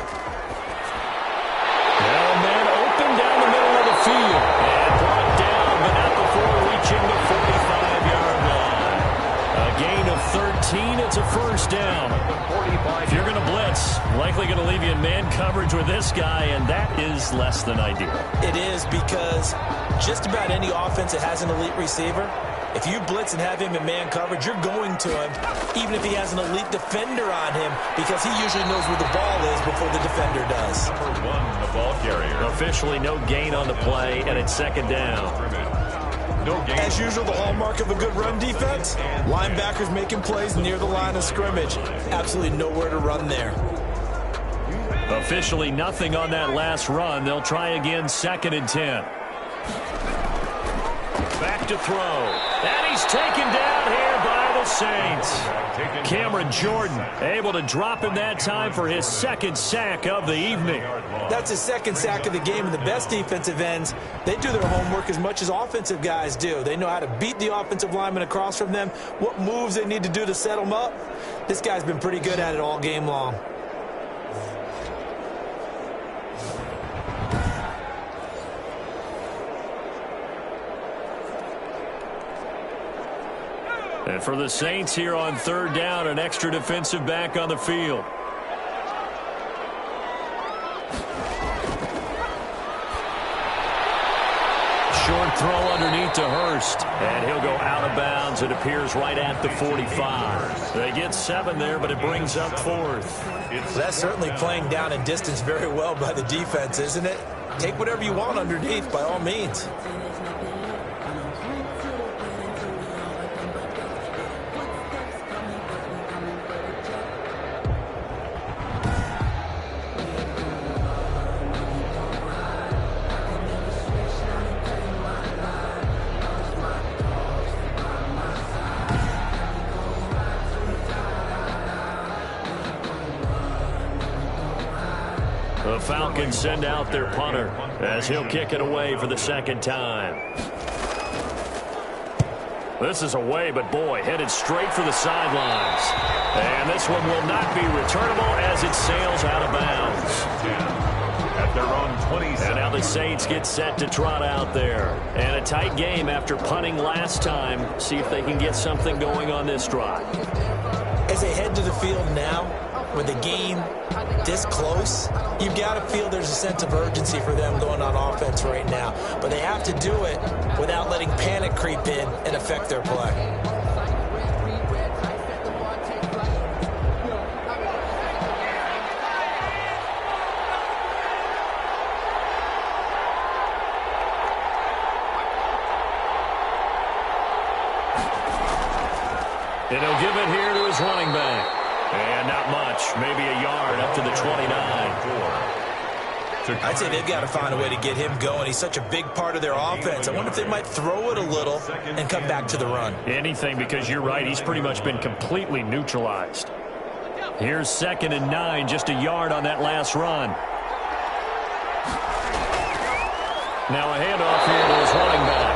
man, open down the middle of the field. And brought down, but not before reaching the 45-yard line. A gain of 13. It's a 1st down. If you're going to blitz, likely going to leave you in man coverage with this guy, and that is less than ideal. It is because just about any offense that has an elite receiver, if you blitz and have him in man coverage, you're going to him, even if he has an elite defender on him, because he usually knows where the ball is before the defender does. Number 1, the ball carrier. Officially no gain on the play, and it's 2nd down. No gain. As usual, the hallmark of a good run defense, linebackers making plays near the line of scrimmage. Absolutely nowhere to run there. Officially nothing on that last run. They'll try again, 2nd and 10. Back to throw. And he's taken down here by the Saints. Cameron Jordan able to drop him that time for his 2nd sack of the evening. That's his 2nd sack of the game, and the best defensive ends, they do their homework as much as offensive guys do. They know how to beat the offensive lineman across from them, what moves they need to do to set them up. This guy's been pretty good at it all game long. And for the Saints here on 3rd down, an extra defensive back on the field. Short throw underneath to Hurst. And he'll go out of bounds. It appears right at the 45. They get 7 there, but it brings up 4th. That's certainly playing down and distance very well by the defense, isn't it? Take whatever you want underneath, by all means. The Falcons send out their punter as he'll kick it away for the 2nd time. This is away, but boy, headed straight for the sidelines. And this one will not be returnable as it sails out of bounds. At their own 20. And now the Saints get set to trot out there. And a tight game after punting last time. See if they can get something going on this drive. As they head to the field now, with the game this close, you've got to feel there's a sense of urgency for them going on offense right now. But they have to do it without letting panic creep in and affect their play. And he'll give it here to his running back. And not much, maybe a yard up to the 29. I'd say they've got to find a way to get him going. He's such a big part of their offense. I wonder if they might throw it a little and come back to the run. Anything, because you're right. He's pretty much been completely neutralized. Here's 2nd and 9, just a yard on that last run. Now a handoff here to his running back.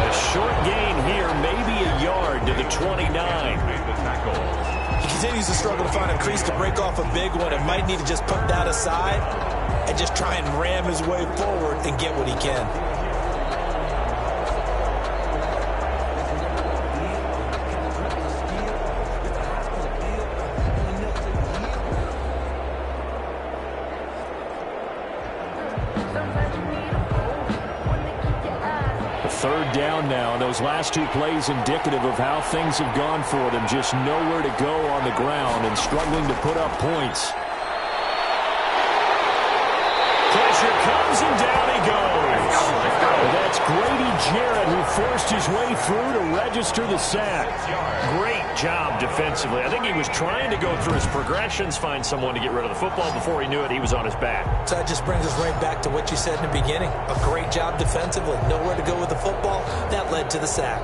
A short gain here, maybe a yard to the 29. He continues to struggle to find a crease to break off a big one and might need to just put that aside and just try and ram his way forward and get what he can. Third down now. Those last 2 plays indicative of how things have gone for them. Just nowhere to go on the ground and struggling to put up points. Pressure comes and down he goes. That's Grady Jarrett who forced his way through to register the sack. Great job defensively. I think he was trying to go through his progressions, find someone to get rid of the football. Before he knew it, he was on his back. So that just brings us right back to what you said in the beginning. A great job defensively. Nowhere to go with the football. That led to the sack.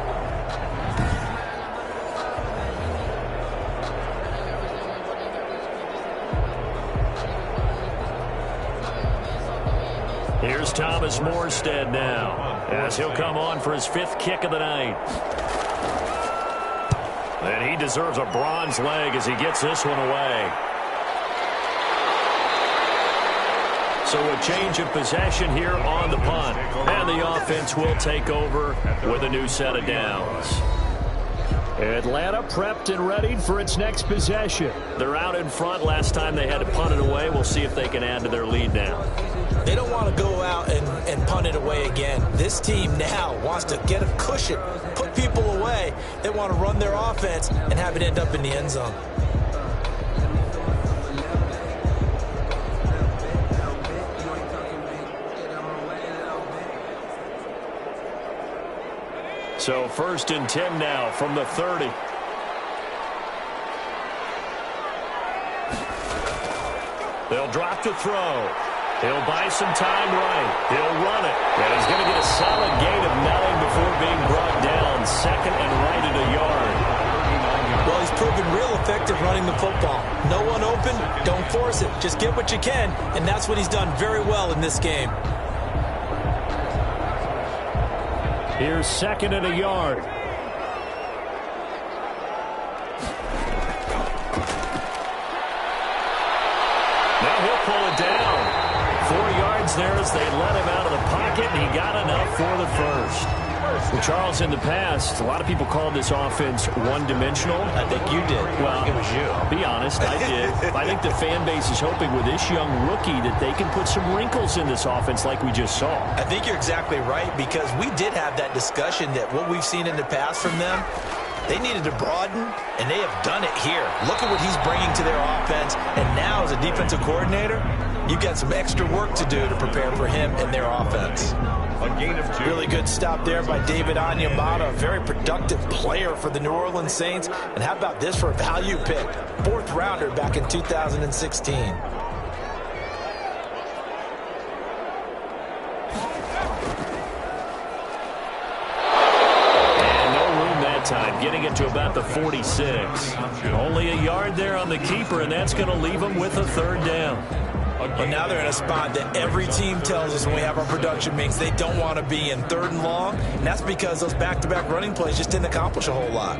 Here's Thomas Morstead now, as he'll come on for his 5th kick of the night. And he deserves a bronze leg as he gets this one away. So a change of possession here on the punt. And the offense will take over with a new set of downs. Atlanta prepped and readied for its next possession. They're out in front. Last time they had to punt it away. We'll see if they can add to their lead now. They don't want to go out and punt it away again. This team now wants to get a cushion, put people away. They want to run their offense and have it end up in the end zone. So 1st and 10 now from the 30. They'll drop to throw. He'll buy some time right. He'll run it. And he's going to get a solid gain of 9 before being brought down. 2nd and right at a yard. Well, he's proven real effective running the football. No one open, don't force it. Just get what you can, and that's what he's done very well in this game. Here's 2nd and a yard. Now he'll pull it down. 4 yards there as they let him out of the pocket, and he got enough for the first. Well, Charles, in the past, a lot of people called this offense one-dimensional. I think you did. Well, I think it was you. I'll be honest, I did. I think the fan base is hoping with this young rookie that they can put some wrinkles in this offense like we just saw. I think you're exactly right, because we did have that discussion that what we've seen in the past from them, they needed to broaden, and they have done it here. Look at what he's bringing to their offense, and now as a defensive coordinator, you've got some extra work to do to prepare for him and their offense. A gain of 2. Really good stop there by David Onyemata, a very productive player for the New Orleans Saints. And how about this for a value pick? 4th rounder back in 2016. Time, getting it to about the 46. Only a yard there on the keeper, and that's going to leave them with a 3rd down. But now they're in a spot that every team tells us when we have our production meetings they don't want to be in, 3rd and long, and that's because those back-to-back running plays just didn't accomplish a whole lot.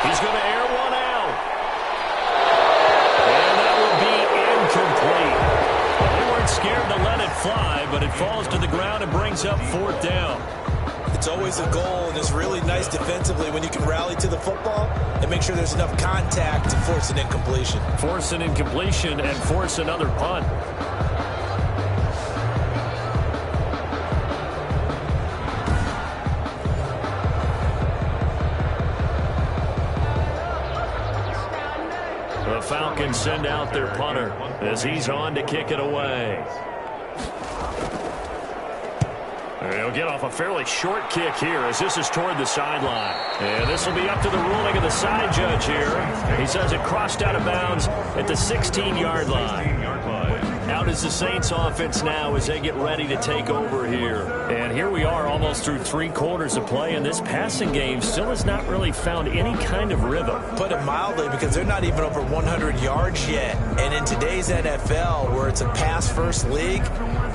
He's going to air one out. And that will be incomplete. They weren't scared to let it fly, but it falls to the ground and brings up 4th down. It's always a goal, and it's really nice defensively when you can rally to the football and make sure there's enough contact to force an incompletion. Force an incompletion and force another punt. The Falcons send out their punter as he's on to kick it away. He'll get off a fairly short kick here as this is toward the sideline. And this will be up to the ruling of the side judge here. He says it crossed out of bounds at the 16-yard line. Out is the Saints offense now as they get ready to take over here. And here we are almost through 3 quarters of play, and this passing game still has not really found any kind of rhythm. Put it mildly, because they're not even over 100 yards yet. And in today's NFL, where it's a pass-first league,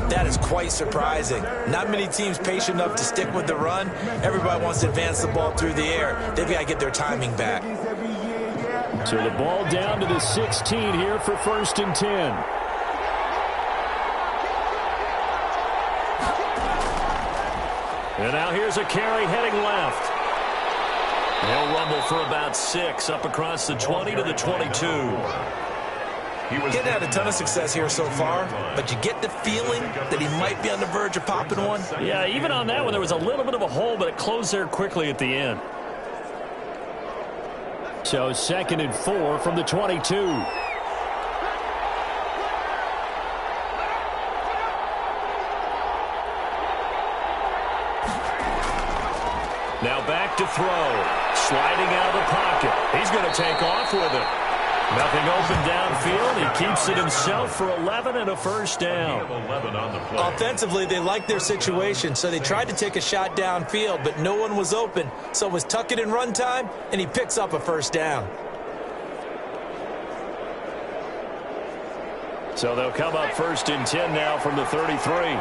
that is quite surprising. Not many teams patient enough to stick with the run. Everybody wants to advance the ball through the air. They've got to get their timing back. So the ball down to the 16 here for 1st and 10. And now here's a carry heading left. He'll rumble for about 6 up across the 20 to the 22. He was getting had a ton of success here so far, but you get the feeling that he might be on the verge of popping one. Yeah, even on that one, there was a little bit of a hole, but it closed there quickly at the end. So 2nd and 4 from the 22. Now back to throw. Sliding out of the pocket. He's going to take off with it. Nothing open downfield. He keeps it himself for 11 and a 1st down. Offensively, they liked their situation, so they tried to take a shot downfield, but no one was open. So it was tuck it in run time, and he picks up a 1st down. So they'll come up 1st and 10 now from the 33.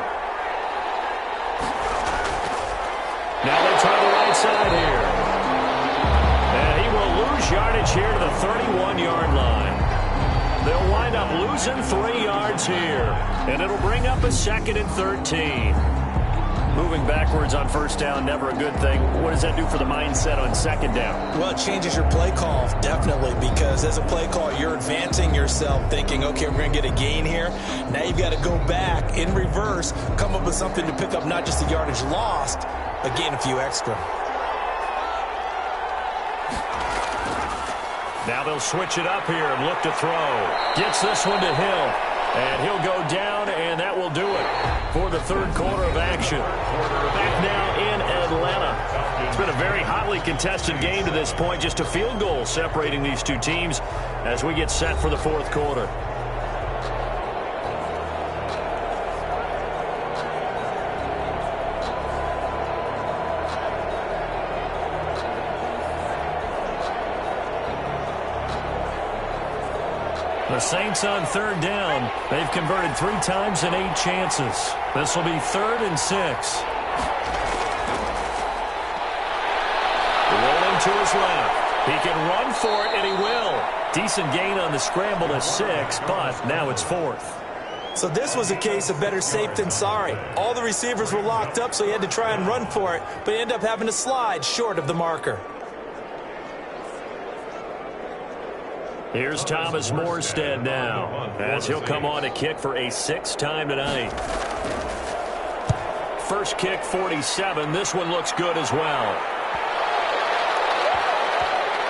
Now they try the right side here. And he will lose yardage here to the 31-yard line. They'll wind up losing 3 yards here. And it'll bring up a 2nd and 13. Moving backwards on 1st down, never a good thing. What does that do for the mindset on 2nd down? Well, it changes your play call, definitely, because as a play call, you're advancing yourself thinking, okay, we're going to get a gain here. Now you've got to go back in reverse, come up with something to pick up not just the yardage lost, but gain a few extra. Now they'll switch it up here and look to throw. Gets this one to Hill. And he'll go down, and that will do it for the 3rd quarter of action. Back now in Atlanta. It's been a very hotly contested game to this point. Just a field goal separating these two teams as we get set for the 4th quarter. The Saints on 3rd down. They've converted 3 times in 8 chances. This will be 3rd and 6. Rolling to his left. He can run for it, and he will. Decent gain on the scramble to 6, but now it's 4th. So this was a case of better safe than sorry. All the receivers were locked up, so he had to try and run for it, but he ended up having to slide short of the marker. Here's Thomas Morstead now, as he'll come on to kick for a 6th time tonight. First kick, 47. This one looks good as well.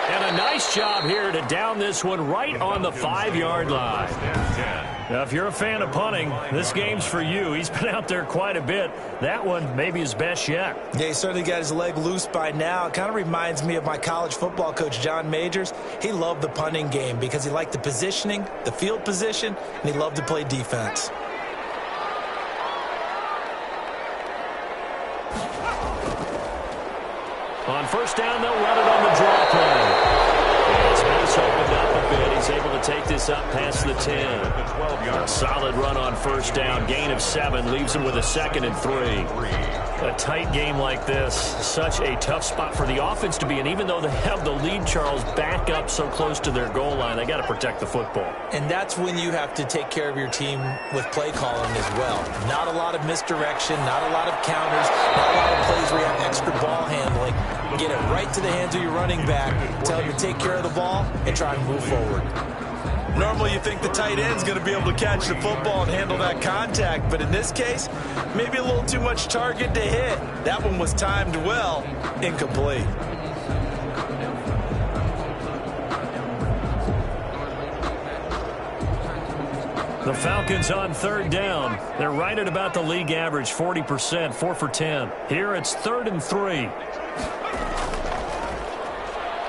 And a nice job here to down this one right on the 5-yard line. Now, if you're a fan of punting, this game's for you. He's been out there quite a bit. That one maybe his best yet. Yeah, he certainly got his leg loose by now. It kind of reminds me of my college football coach, John Majors. He loved the punting game because he liked the positioning, the field position, and he loved to play defense. On 1st down, they'll run it on the draw play. As Mace opened up a bit, he's able to take this up past the 10. A solid run on 1st down. Gain of 7 leaves him with a 2nd and 3. A tight game like this, such a tough spot for the offense to be in. Even though they have the lead, Charles, back up so close to their goal line, they got to protect the football. And that's when you have to take care of your team with play calling as well. Not a lot of misdirection, not a lot of counters, not a lot of plays where you have extra ball handling. Get it right to the hands of your running back, tell him to take care of the ball, and try and move forward. Normally you think the tight end's going to be able to catch the football and handle that contact, but in this case, maybe a little too much target to hit. That one was timed well, incomplete. The Falcons on third down. They're right at about the league average, 40%, 4 for 10. Here it's 3rd and 3.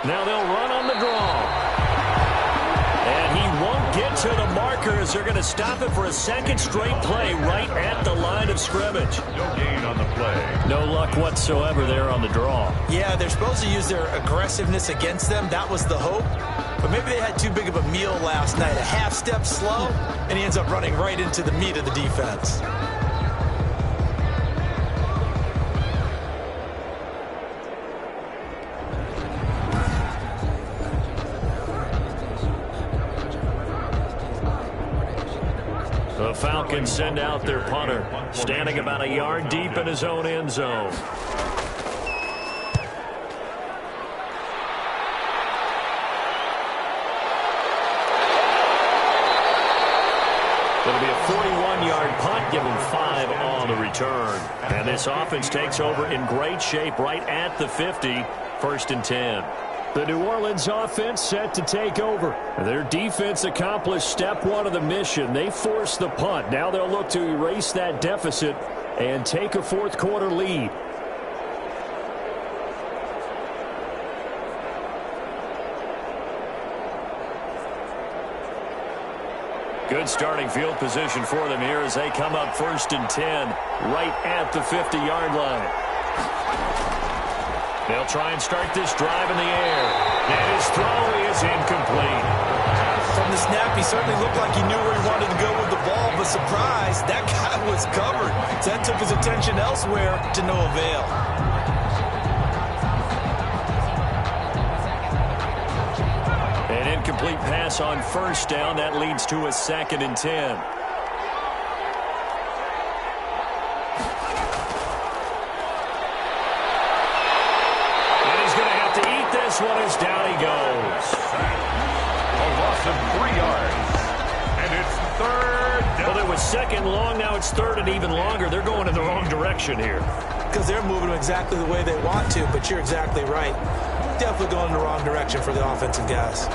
Now they'll run on the draw. And he won't get to the markers. They're going to stop it for a second straight play right at the line of scrimmage. No gain on the play. No luck whatsoever there on the draw. Yeah, they're supposed to use their aggressiveness against them. That was the hope. But maybe they had too big of a meal last night. A half step slow, and he ends up running right into the meat of the defense. The Falcons send out their punter, standing about a yard deep in his own end zone. It'll be a 41-yard punt, give him 5 on the return. And this offense takes over in great shape right at the 50, 1st and 10. The New Orleans offense set to take over. Their defense accomplished step 1 of the mission. They forced the punt. Now they'll look to erase that deficit and take a 4th quarter lead. Good starting field position for them here as they come up 1st and 10 right at the 50-yard line. They'll try and start this drive in the air. And his throw is incomplete. From the snap, he certainly looked like he knew where he wanted to go with the ball, but surprise, that guy was covered. So that took his attention elsewhere to no avail. An incomplete pass on 1st down. That leads to a 2nd and 10. One is down he goes. A loss of 3 yards. And it's 3rd down. Well, it was 2nd long. Now it's 3rd and even longer. They're going in the wrong direction here. Because they're moving exactly the way they want to, but you're exactly right. Definitely going in the wrong direction for the offensive guys.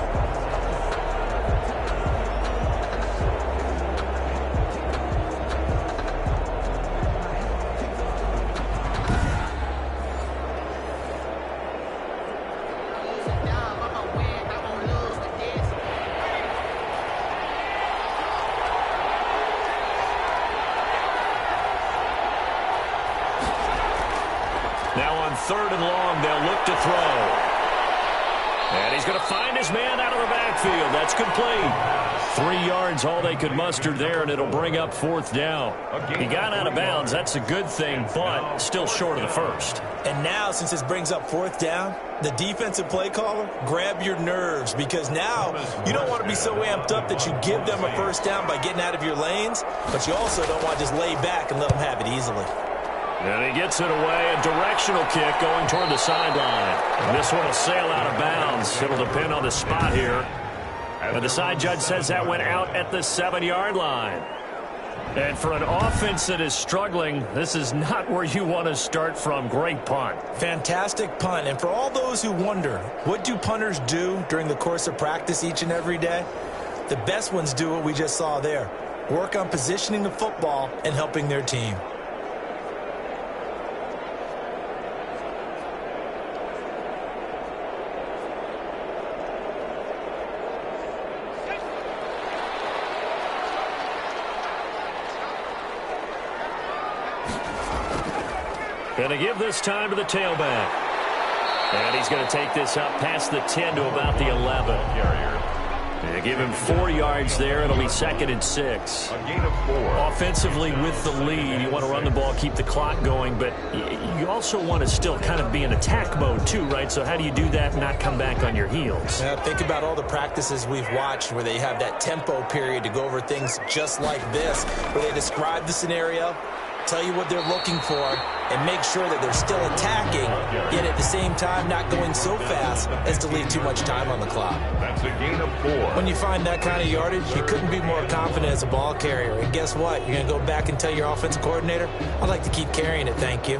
Now on 3rd and long, they'll look to throw. And he's going to find his man out of the backfield. That's complete. 3 yards, all they could muster there, and it'll bring up 4th down. He got out of bounds. That's a good thing, but still short of the 1st. And now, since this brings up 4th down, the defensive play caller, grab your nerves, because now you don't want to be so amped up that you give them a 1st down by getting out of your lanes, but you also don't want to just lay back and let them have it easily. And he gets it away, a directional kick going toward the sideline. And this one will sail out of bounds. It'll depend on the spot here. And the side judge says that went out at the 7-yard line. And for an offense that is struggling, this is not where you want to start from. Great punt. Fantastic punt. And for all those who wonder, what do punters do during the course of practice each and every day? The best ones do what we just saw there. Work on positioning the football and helping their team. Going to give this time to the tailback. And he's going to take this up past the 10 to about the 11. They give him 4 yards there. It'll be 2nd and 6. A gain of 4. Offensively with the lead, you want to run the ball, keep the clock going, but you also want to still kind of be in attack mode too, right? So how do you do that and not come back on your heels? Think about all the practices we've watched where they have that tempo period to go over things just like this, where they describe the scenario, tell you what they're looking for, and make sure that they're still attacking, yet at the same time not going so fast as to leave too much time on the clock. That's a gain of 4. When you find that kind of yardage, you couldn't be more confident as a ball carrier. And guess what? You're going to go back and tell your offensive coordinator, I'd like to keep carrying it, thank you.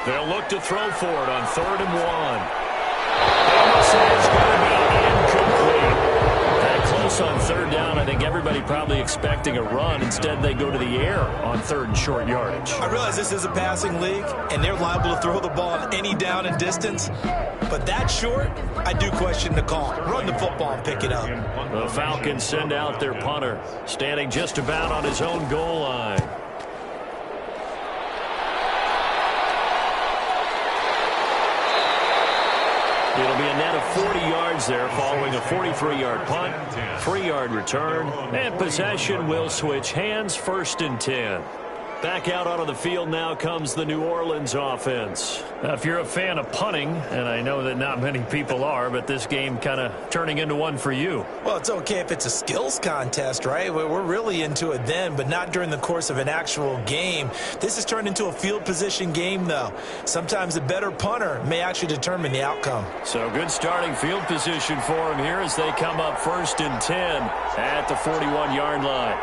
They'll look to throw for it on 3rd and 1. is going to be incomplete. That close on third down. I think everybody probably expecting a run. Instead, they go to the air on third and short yardage. I realize this is a passing league, and they're liable to throw the ball on any down and distance. But that short, I do question the call. Run the football and pick it up. The Falcons send out their punter, standing just about on his own goal line. It'll be a net of 40 yards there following a 43-yard punt, 3-yard return, and possession will switch hands, 1st and 10. Back out onto the field now comes the New Orleans offense. Now, if you're a fan of punting, and I know that not many people are, but this game kind of turning into one for you. Well, it's okay if it's a skills contest, right? We're really into it then, but not during the course of an actual game. This has turned into a field position game, though. Sometimes a better punter may actually determine the outcome. So good starting field position for them here as they come up 1st and 10 at the 41-yard line.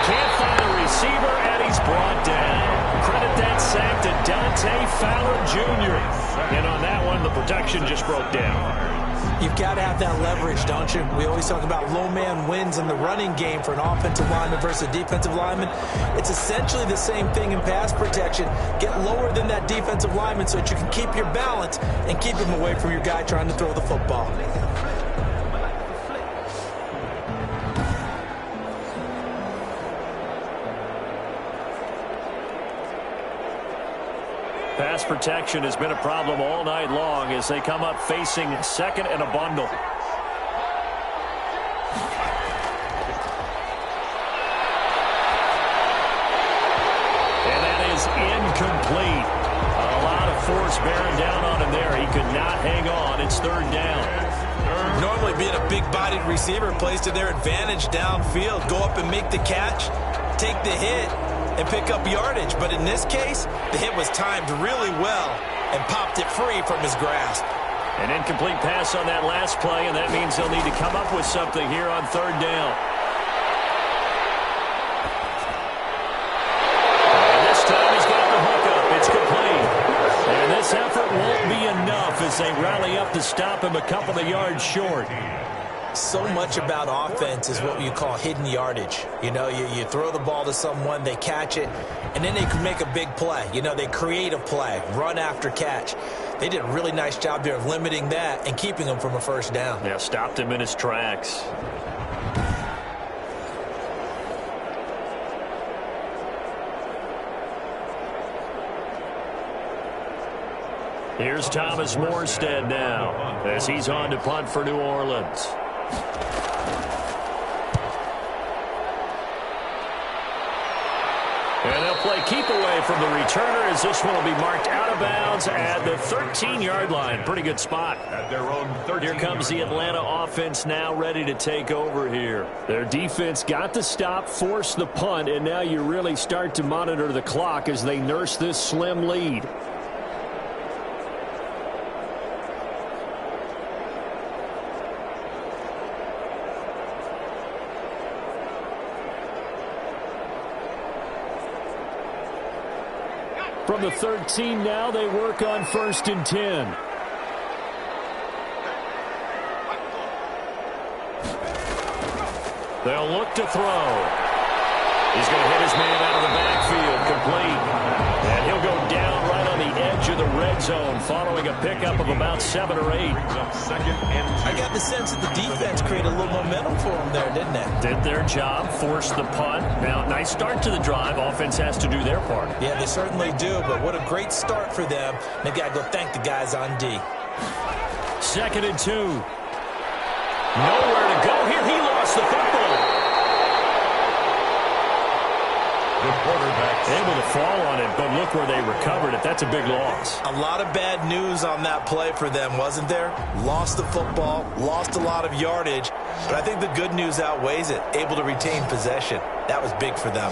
Can't find a receiver, and he's brought down. Credit that sack to Dante Fowler Jr. And on that one, the protection just broke down. You've got to have that leverage, don't you? We always talk about low man wins in the running game for an offensive lineman versus a defensive lineman. It's essentially the same thing in pass protection. Get lower than that defensive lineman so that you can keep your balance and keep him away from your guy trying to throw the football. Pass protection has been a problem all night long as they come up facing 2nd and a bundle. And that is incomplete. A lot of force bearing down on him there. He could not hang on. It's 3rd down. Normally being a big-bodied receiver plays to their advantage downfield. Go up and make the catch, take the hit, and pick up yardage. But in this case, the hit was timed really well and popped it free from his grasp. An incomplete pass on that last play, and that means they'll need to come up with something here on 3rd down. And this time he's got the hook up. It's complete. And this effort won't be enough as they rally up to stop him a couple of yards short. So much about offense is what you call hidden yardage. You know, you throw the ball to someone, they catch it, and then they can make a big play. You know, they create a play, run after catch. They did a really nice job there of limiting that and keeping him from a 1st down. Yeah, stopped him in his tracks. Here's Thomas Morstead now as he's on to punt for New Orleans. And they'll play keep away from the returner as this one will be marked out of bounds at the 13-yard line. Pretty good spot. At their own 13. Here comes the Atlanta offense now ready to take over here. Their defense got the stop, forced the punt, and now you really start to monitor the clock as they nurse this slim lead. From the 13 now, they work on 1st and 10. They'll look to throw. He's going to hit his man out of the backfield, complete. And he'll go down right on the edge of the red zone following a pickup of about 7 or 8. I got the sense that the defense created a little momentum for them there, didn't it? Did their job, forced the punt. Now, nice start to the drive. Offense has to do their part. Yeah, they certainly do, but what a great start for them. They got to go thank the guys on D. 2nd and 2. Nowhere to go here. He lost the football. The quarterback able to fall on it, but look where they recovered it. That's a big loss. A lot of bad news on that play for them, wasn't there? Lost the football, lost a lot of yardage, but I think the good news outweighs it. Able to retain possession. That was big for them.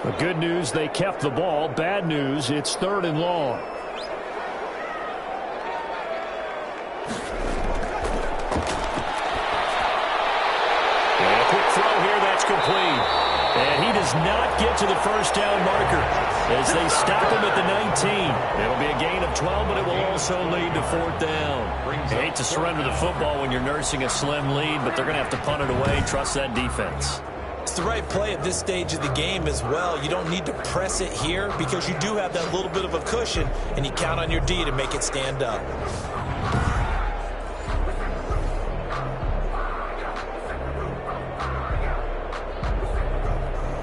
The good news, they kept the ball. Bad news, it's 3rd and long. catch complete. And he does not get to the first down marker as they stop him at the 19. It'll be a gain of 12, but it will also lead to 4th down. You hate to surrender the football when you're nursing a slim lead, but they're going to have to punt it away. Trust that defense. It's the right play at this stage of the game as well. You don't need to press it here because you do have that little bit of a cushion, and you count on your D to make it stand up.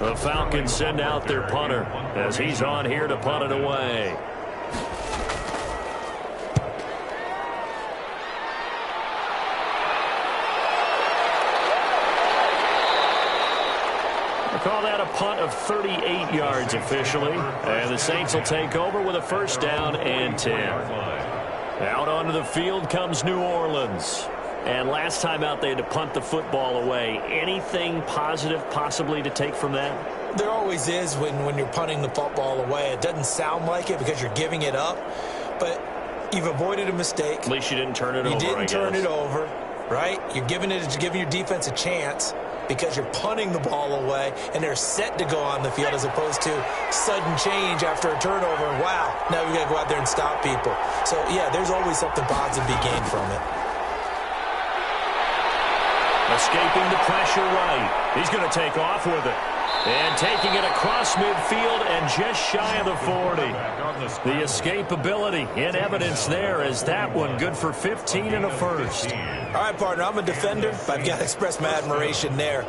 The Falcons send out their punter as he's on here to punt it away. Call that a punt of 38 yards officially. And the Saints will take over with a 1st down and 10. Out onto the field comes New Orleans. And last time out, they had to punt the football away. Anything positive possibly to take from that? There always is when you're punting the football away. It doesn't sound like it because you're giving it up. But you've avoided a mistake. At least you didn't turn it over, You didn't turn it over, right? You're giving your defense a chance because you're punting the ball away, and they're set to go on the field as opposed to sudden change after a turnover. Wow, now we've got to go out there and stop people. So, yeah, there's always something positive to be gained from it. Escaping the pressure right. He's going to take off with it. And taking it across midfield and just shy of the 40. The escapability in evidence there as that one good for 15 and a 1st. All right, partner, I'm a defender, but I've got to express my admiration there.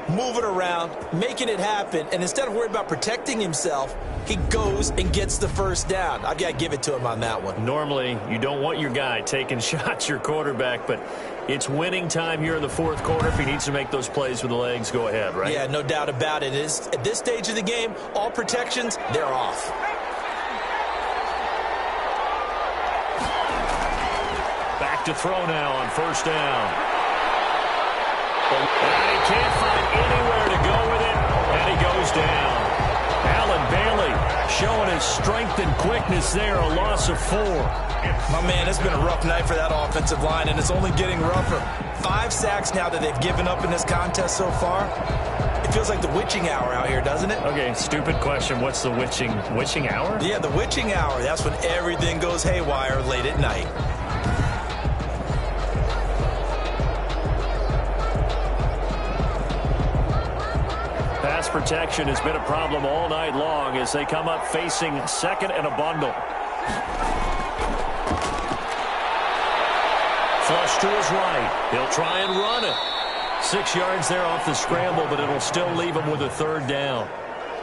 Moving around, making it happen, and instead of worrying about protecting himself, he goes and gets the 1st down. I've got to give it to him on that one. Normally, you don't want your guy taking shots, your quarterback, but it's winning time here in the 4th quarter. If he needs to make those plays with the legs, go ahead, right? Yeah, no doubt about it. At this stage of the game, all protections, they're off. Back to throw now on 1st down. And he can't find anywhere to go with it, and he goes down. Allen Bailey showing his strength and quickness there, a loss of 4. My man, it's been a rough night for that offensive line, and it's only getting rougher. 5 sacks now that they've given up in this contest so far. It feels like the witching hour out here, doesn't it? Okay, stupid question. What's the witching hour? Yeah, the witching hour. That's when everything goes haywire late at night. Pass protection has been a problem all night long as they come up facing 2nd and a bundle. Flush to his right. He'll try and run it. 6 yards there off the scramble, but it'll still leave him with a 3rd down.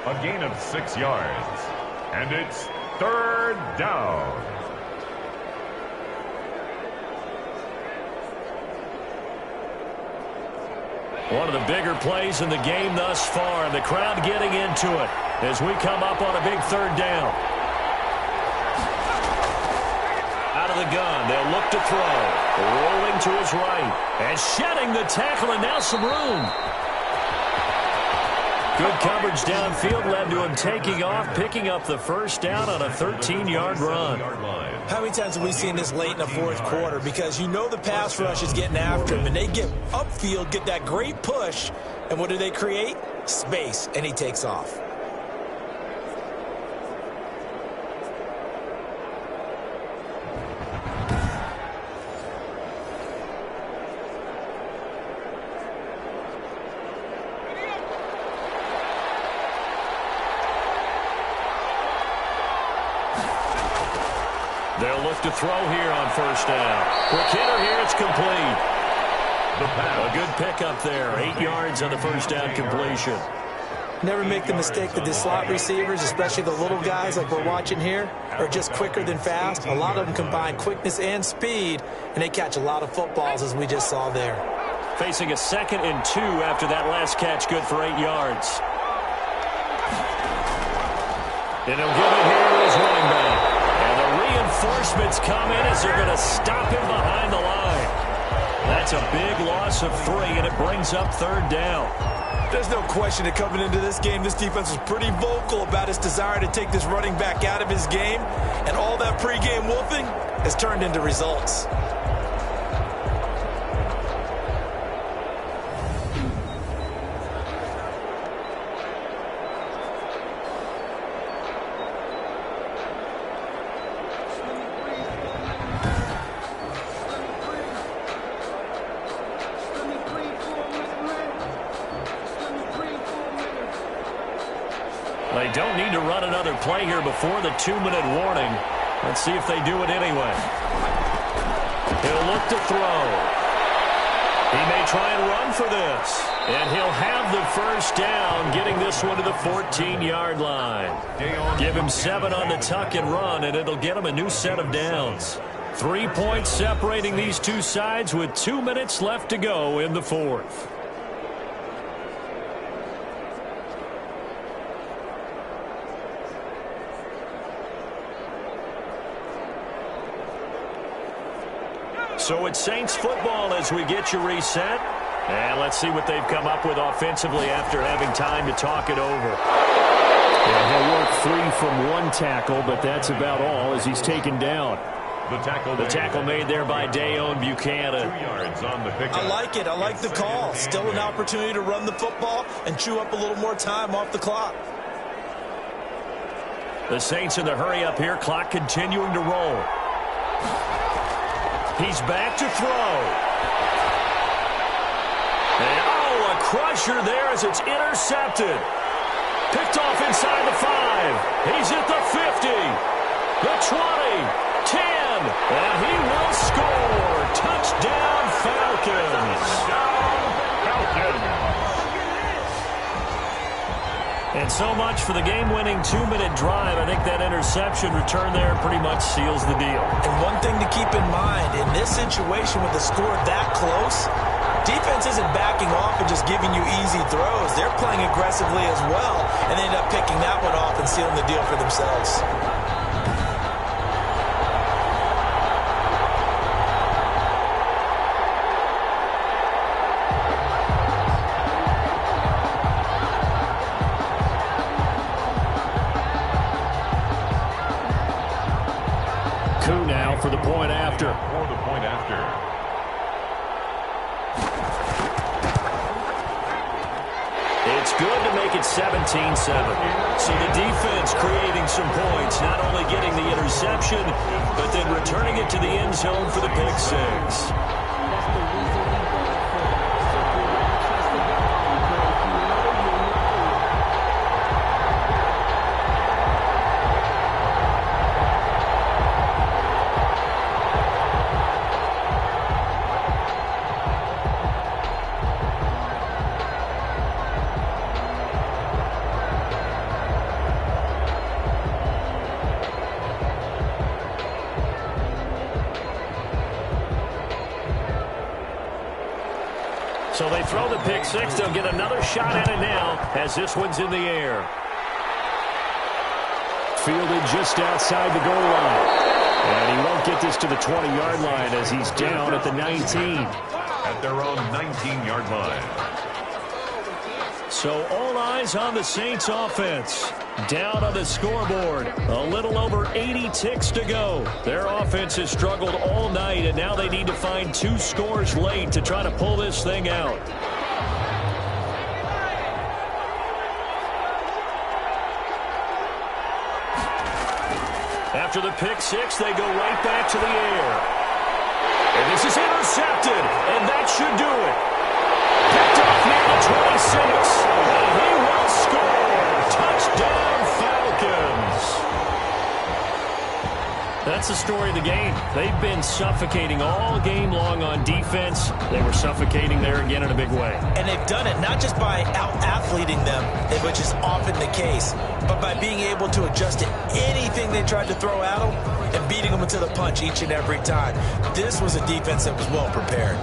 A gain of 6 yards. And it's 3rd down. One of the bigger plays in the game thus far, and the crowd getting into it as we come up on a big 3rd down. Out of the gun, they'll look to throw. Rolling to his right, and shedding the tackle, and now some room. Good coverage downfield led to him taking off, picking up the 1st down on a 13-yard run. How many times have we seen this late in the 4th quarter? Because you know the pass rush is getting after him, and they get upfield, get that great push, and what do they create? Space, and he takes off. They'll look to throw here on 1st down. Quick hitter here, it's complete. A good pickup there. 8 yards on the 1st down completion. Never make the mistake that the slot receivers, especially the little guys like we're watching here, are just quicker than fast. A lot of them combine quickness and speed, and they catch a lot of footballs, as we just saw there. Facing a 2nd and 2 after that last catch, good for 8 yards. And he'll give it here to his running back. And the reinforcements come in as they're going to stop him behind the line. That's a big loss of 3, and it brings up 3rd down. There's no question that coming into this game, this defense was pretty vocal about its desire to take this running back out of his game, and all that pregame wolfing has turned into results. play here before the 2-minute warning. Let's see if they do it anyway. He'll look to throw. He may try and run for this. And he'll have the first down, getting this one to the 14-yard line. Give him 7 on the tuck and run, and it'll get him a new set of downs. 3 points separating these two sides with 2 minutes left to go in the fourth. So it's Saints football as we get you reset. And let's see what they've come up with offensively after having time to talk it over. Yeah, he'll work 3 from 1 tackle, but that's about all as he's taken down. The tackle made there by Dayon Buchanan. 2 yards on the pickup. I like it. I like the call. Still an opportunity to run the football and chew up a little more time off the clock. The Saints in the hurry up here. Clock continuing to roll. He's back to throw. And, a crusher there as it's intercepted. Picked off inside the 5. He's at the 50. The 20. 10. And he will score. Touchdown, Falcons. And so much for the game-winning 2-minute drive. I think that interception return there pretty much seals the deal. And one thing to keep in mind, in this situation with the score that close, defense isn't backing off and just giving you easy throws. They're playing aggressively as well, and they end up picking that one off and sealing the deal for themselves. For the point after. It's good to make it 17-7. So the defense creating some points, not only getting the interception, but then returning it to the end zone for the pick 6. So they throw the pick 6. They'll get another shot at it now as this one's in the air. Fielded just outside the goal line. And he won't get this to the 20-yard line as he's down at the 19. At their own 19-yard line. So all eyes on the Saints offense. Down on the scoreboard. A little over 80 ticks to go. Their offense has struggled all night, and now they need to find 2 scores late to try to pull this thing out. After the pick 6, they go right back to the air. And this is intercepted, and that should do it. Picked off near the 26, and he will score. Touchdown, Falcons. That's the story of the game. They've been suffocating all game long on defense. They were suffocating there again in a big way. And they've done it not just by out-athleting them, which is often the case, but by being able to adjust to anything they tried to throw at them and beating them into the punch each and every time. This was a defense that was well prepared.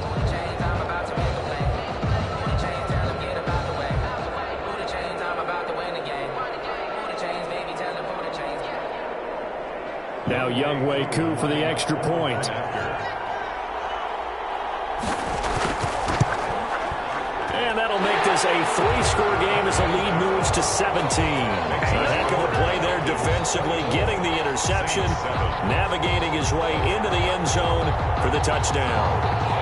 Now Younghoe Koo for the extra point. And that'll make this a 3-score game as the lead moves to 17. A heck of a play there defensively, getting the interception, navigating his way into the end zone for the touchdown.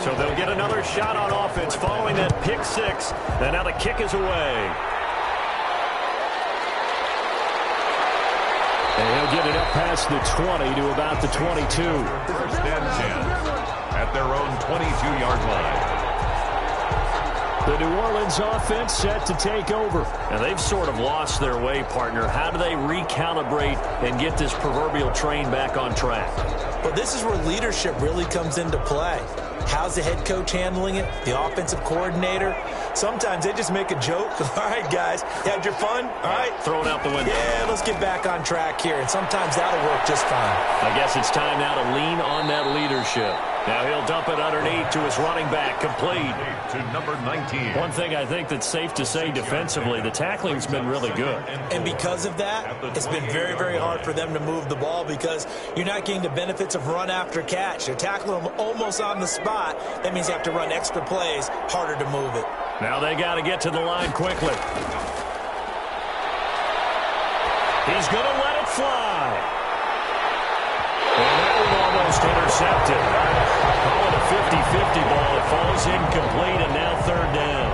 So they'll get another shot on offense following that pick six. And now the kick is away. And he'll get it up past the 20 to about the 22. First and 10 at their own 22-yard line. The New Orleans offense set to take over. And they've sort of lost their way, partner. How do they recalibrate and get this proverbial train back on track? Well, this is where leadership really comes into play. How's the head coach handling it? The offensive coordinator? Sometimes they just make a joke. All right, guys, you had your fun? All right. Throw it out the window. Yeah, let's get back on track here. And sometimes that'll work just fine. I guess it's time now to lean on that leadership. Now he'll dump it underneath to his running back, complete. To number 19. One thing I think that's safe to say defensively, the tackling's been really good. And because of that, it's been very, very hard for them to move the ball because you're not getting the benefits of run after catch. They're tackling them almost on the spot. That means you have to run extra plays, harder to move it. Now they got to get to the line quickly. He's going to let it fly. And that one almost intercepted. Call it a 50-50 ball. It falls incomplete, and now third down.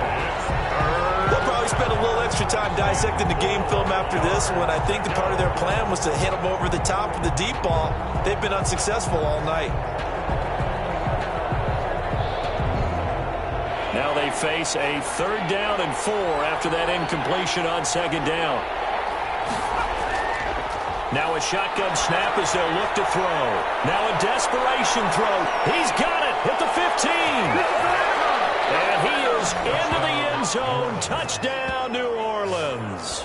They'll probably spend a little extra time dissecting the game film after this one. I think the part of their plan was to hit them over the top of the deep ball. They've been unsuccessful all night. Now they face a third down and 4 after that incompletion on second down. Now a shotgun snap as they'll look to throw. Now a desperation throw. He's got it at the 15. And he is into the end zone. Touchdown, New Orleans.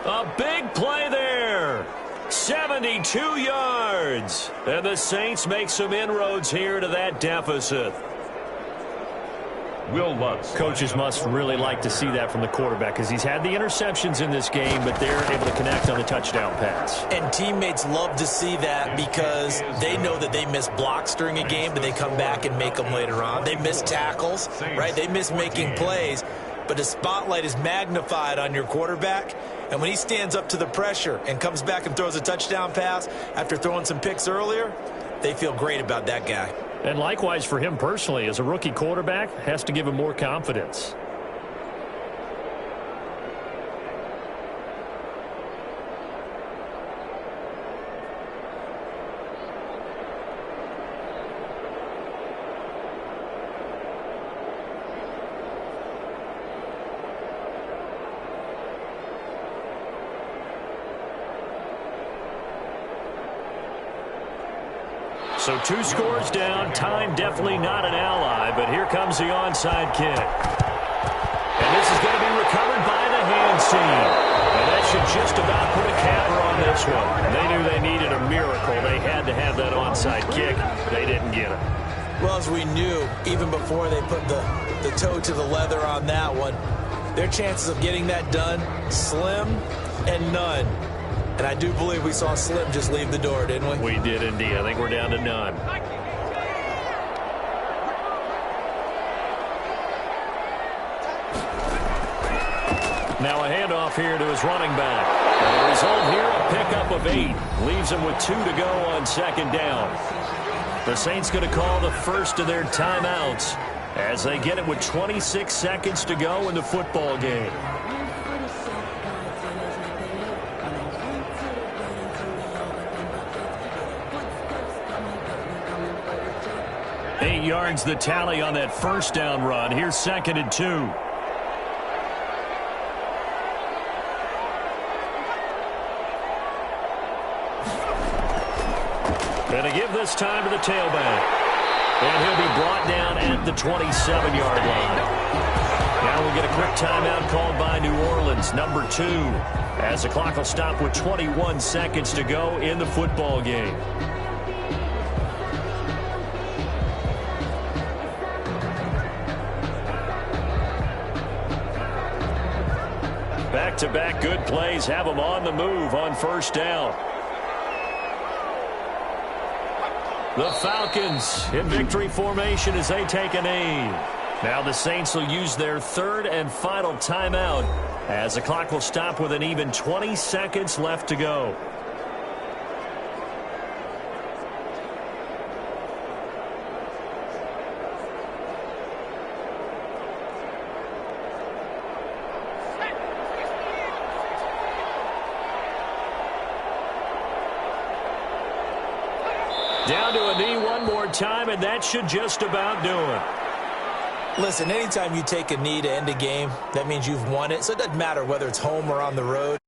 A big play there. 72 yards. And the Saints make some inroads here to that deficit. Will Lutz. Coaches must really like to see that from the quarterback because he's had the interceptions in this game, but they're able to connect on the touchdown pass. And teammates love to see that because they know that they miss blocks during a game, but they come back and make them later on. They miss tackles, right? They miss making plays, but the spotlight is magnified on your quarterback. And when he stands up to the pressure and comes back and throws a touchdown pass after throwing some picks earlier, they feel great about that guy. And likewise for him personally, as a rookie quarterback, has to give him more confidence. So 2 scores down. Time definitely not an ally, but here comes the onside kick. And this is going to be recovered by the hands team. And that should just about put a capper on this one. They knew they needed a miracle. They had to have that onside kick. They didn't get it. Well, as we knew, even before they put the toe to the leather on that one, their chances of getting that done, slim and none. And I do believe we saw Slim just leave the door, didn't we? We did indeed. I think we're down to none. Now a handoff here to his running back. And the result here, a pickup of 8. Leaves him with 2 to go on second down. The Saints going to call the first of their timeouts as they get it with 26 seconds to go in the football game. 8 yards the tally on that first down run. Here's 2nd and 2. And to give this time to the tailback. And he'll be brought down at the 27-yard line. Now we'll get a quick timeout called by New Orleans, number 2, as the clock will stop with 21 seconds to go in the football game. Back-to-back good plays have them on the move on first down. The Falcons in victory formation as they take an aim. Now the Saints will use their 3rd and final timeout as the clock will stop with an even 20 seconds left to go. Down to a knee one more time, and that should just about do it. Listen, anytime you take a knee to end a game, that means you've won it. So it doesn't matter whether it's home or on the road.